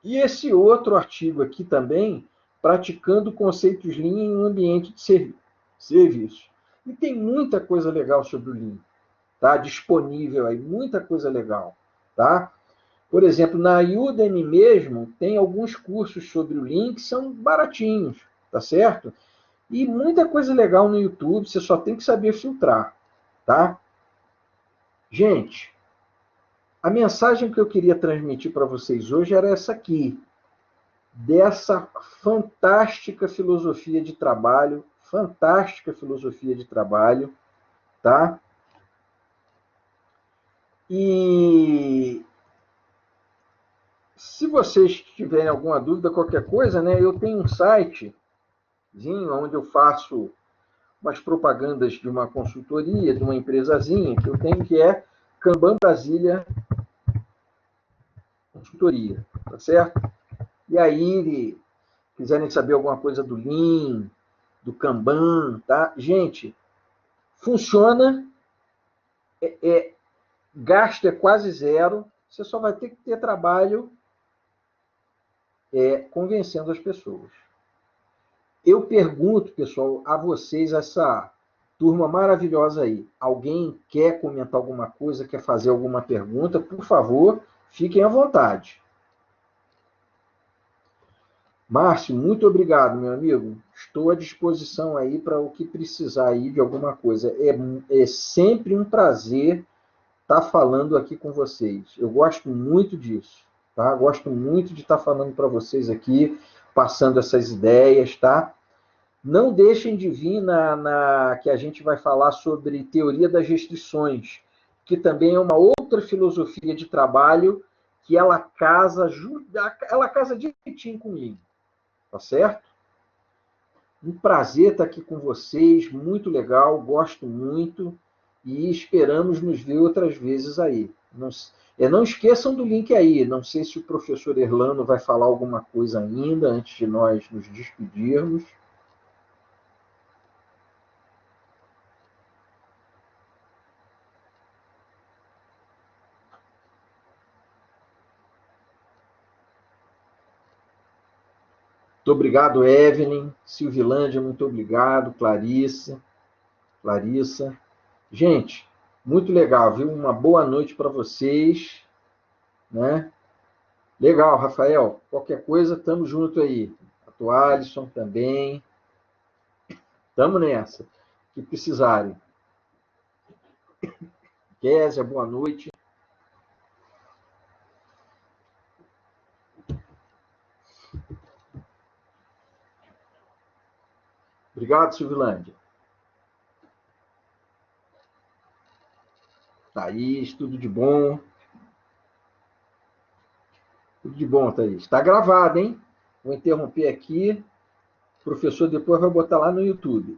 E esse outro artigo aqui também, praticando conceitos Lean em um ambiente de serviço. E tem muita coisa legal sobre o Lean, tá? Disponível aí, muita coisa legal, tá? Por exemplo, na Udemy mesmo, tem alguns cursos sobre o Lean que são baratinhos, tá certo? E muita coisa legal no YouTube, você só tem que saber filtrar, tá? Gente, a mensagem que eu queria transmitir para vocês hoje era essa aqui, dessa fantástica filosofia de trabalho, tá? E se vocês tiverem alguma dúvida, qualquer coisa, né, eu tenho um site onde eu faço umas propagandas de uma consultoria, de uma empresazinha que eu tenho, que é Kanban Brasília Consultoria, tá certo? E aí, quiserem saber alguma coisa do Lean, do Kanban, tá? Gente, Funciona, gasto é quase zero, você só vai ter que ter trabalho convencendo as pessoas. Eu pergunto, pessoal, a vocês, essa turma maravilhosa aí, alguém quer comentar alguma coisa, quer fazer alguma pergunta? Por favor, fiquem à vontade. Márcio, muito obrigado, meu amigo. Estou à disposição aí para o que precisar aí de alguma coisa. É sempre um prazer estar falando aqui com vocês. Eu gosto muito disso, tá? Gosto muito de estar falando para vocês aqui, passando essas ideias, tá? Não deixem de vir que a gente vai falar sobre teoria das restrições, que também é uma outra filosofia de trabalho que ela casa direitinho comigo, tá certo? Um prazer estar aqui com vocês, muito legal, gosto muito e esperamos nos ver outras vezes aí. Não esqueçam do link aí, não sei se o professor Erlano vai falar alguma coisa ainda antes de nós nos despedirmos. Muito obrigado, Evelyn. Silvilândia, muito obrigado. Clarissa. Gente, muito legal, viu? Uma boa noite para vocês, né? Legal, Rafael. Qualquer coisa, tamo junto aí. A Alisson também. Tamo nessa. Que precisarem. Kézia, boa noite. Obrigado, Silvilândia. Thaís, tudo de bom. Tudo de bom, Thaís. Está gravado, hein? Vou interromper aqui. O professor depois vai botar lá no YouTube.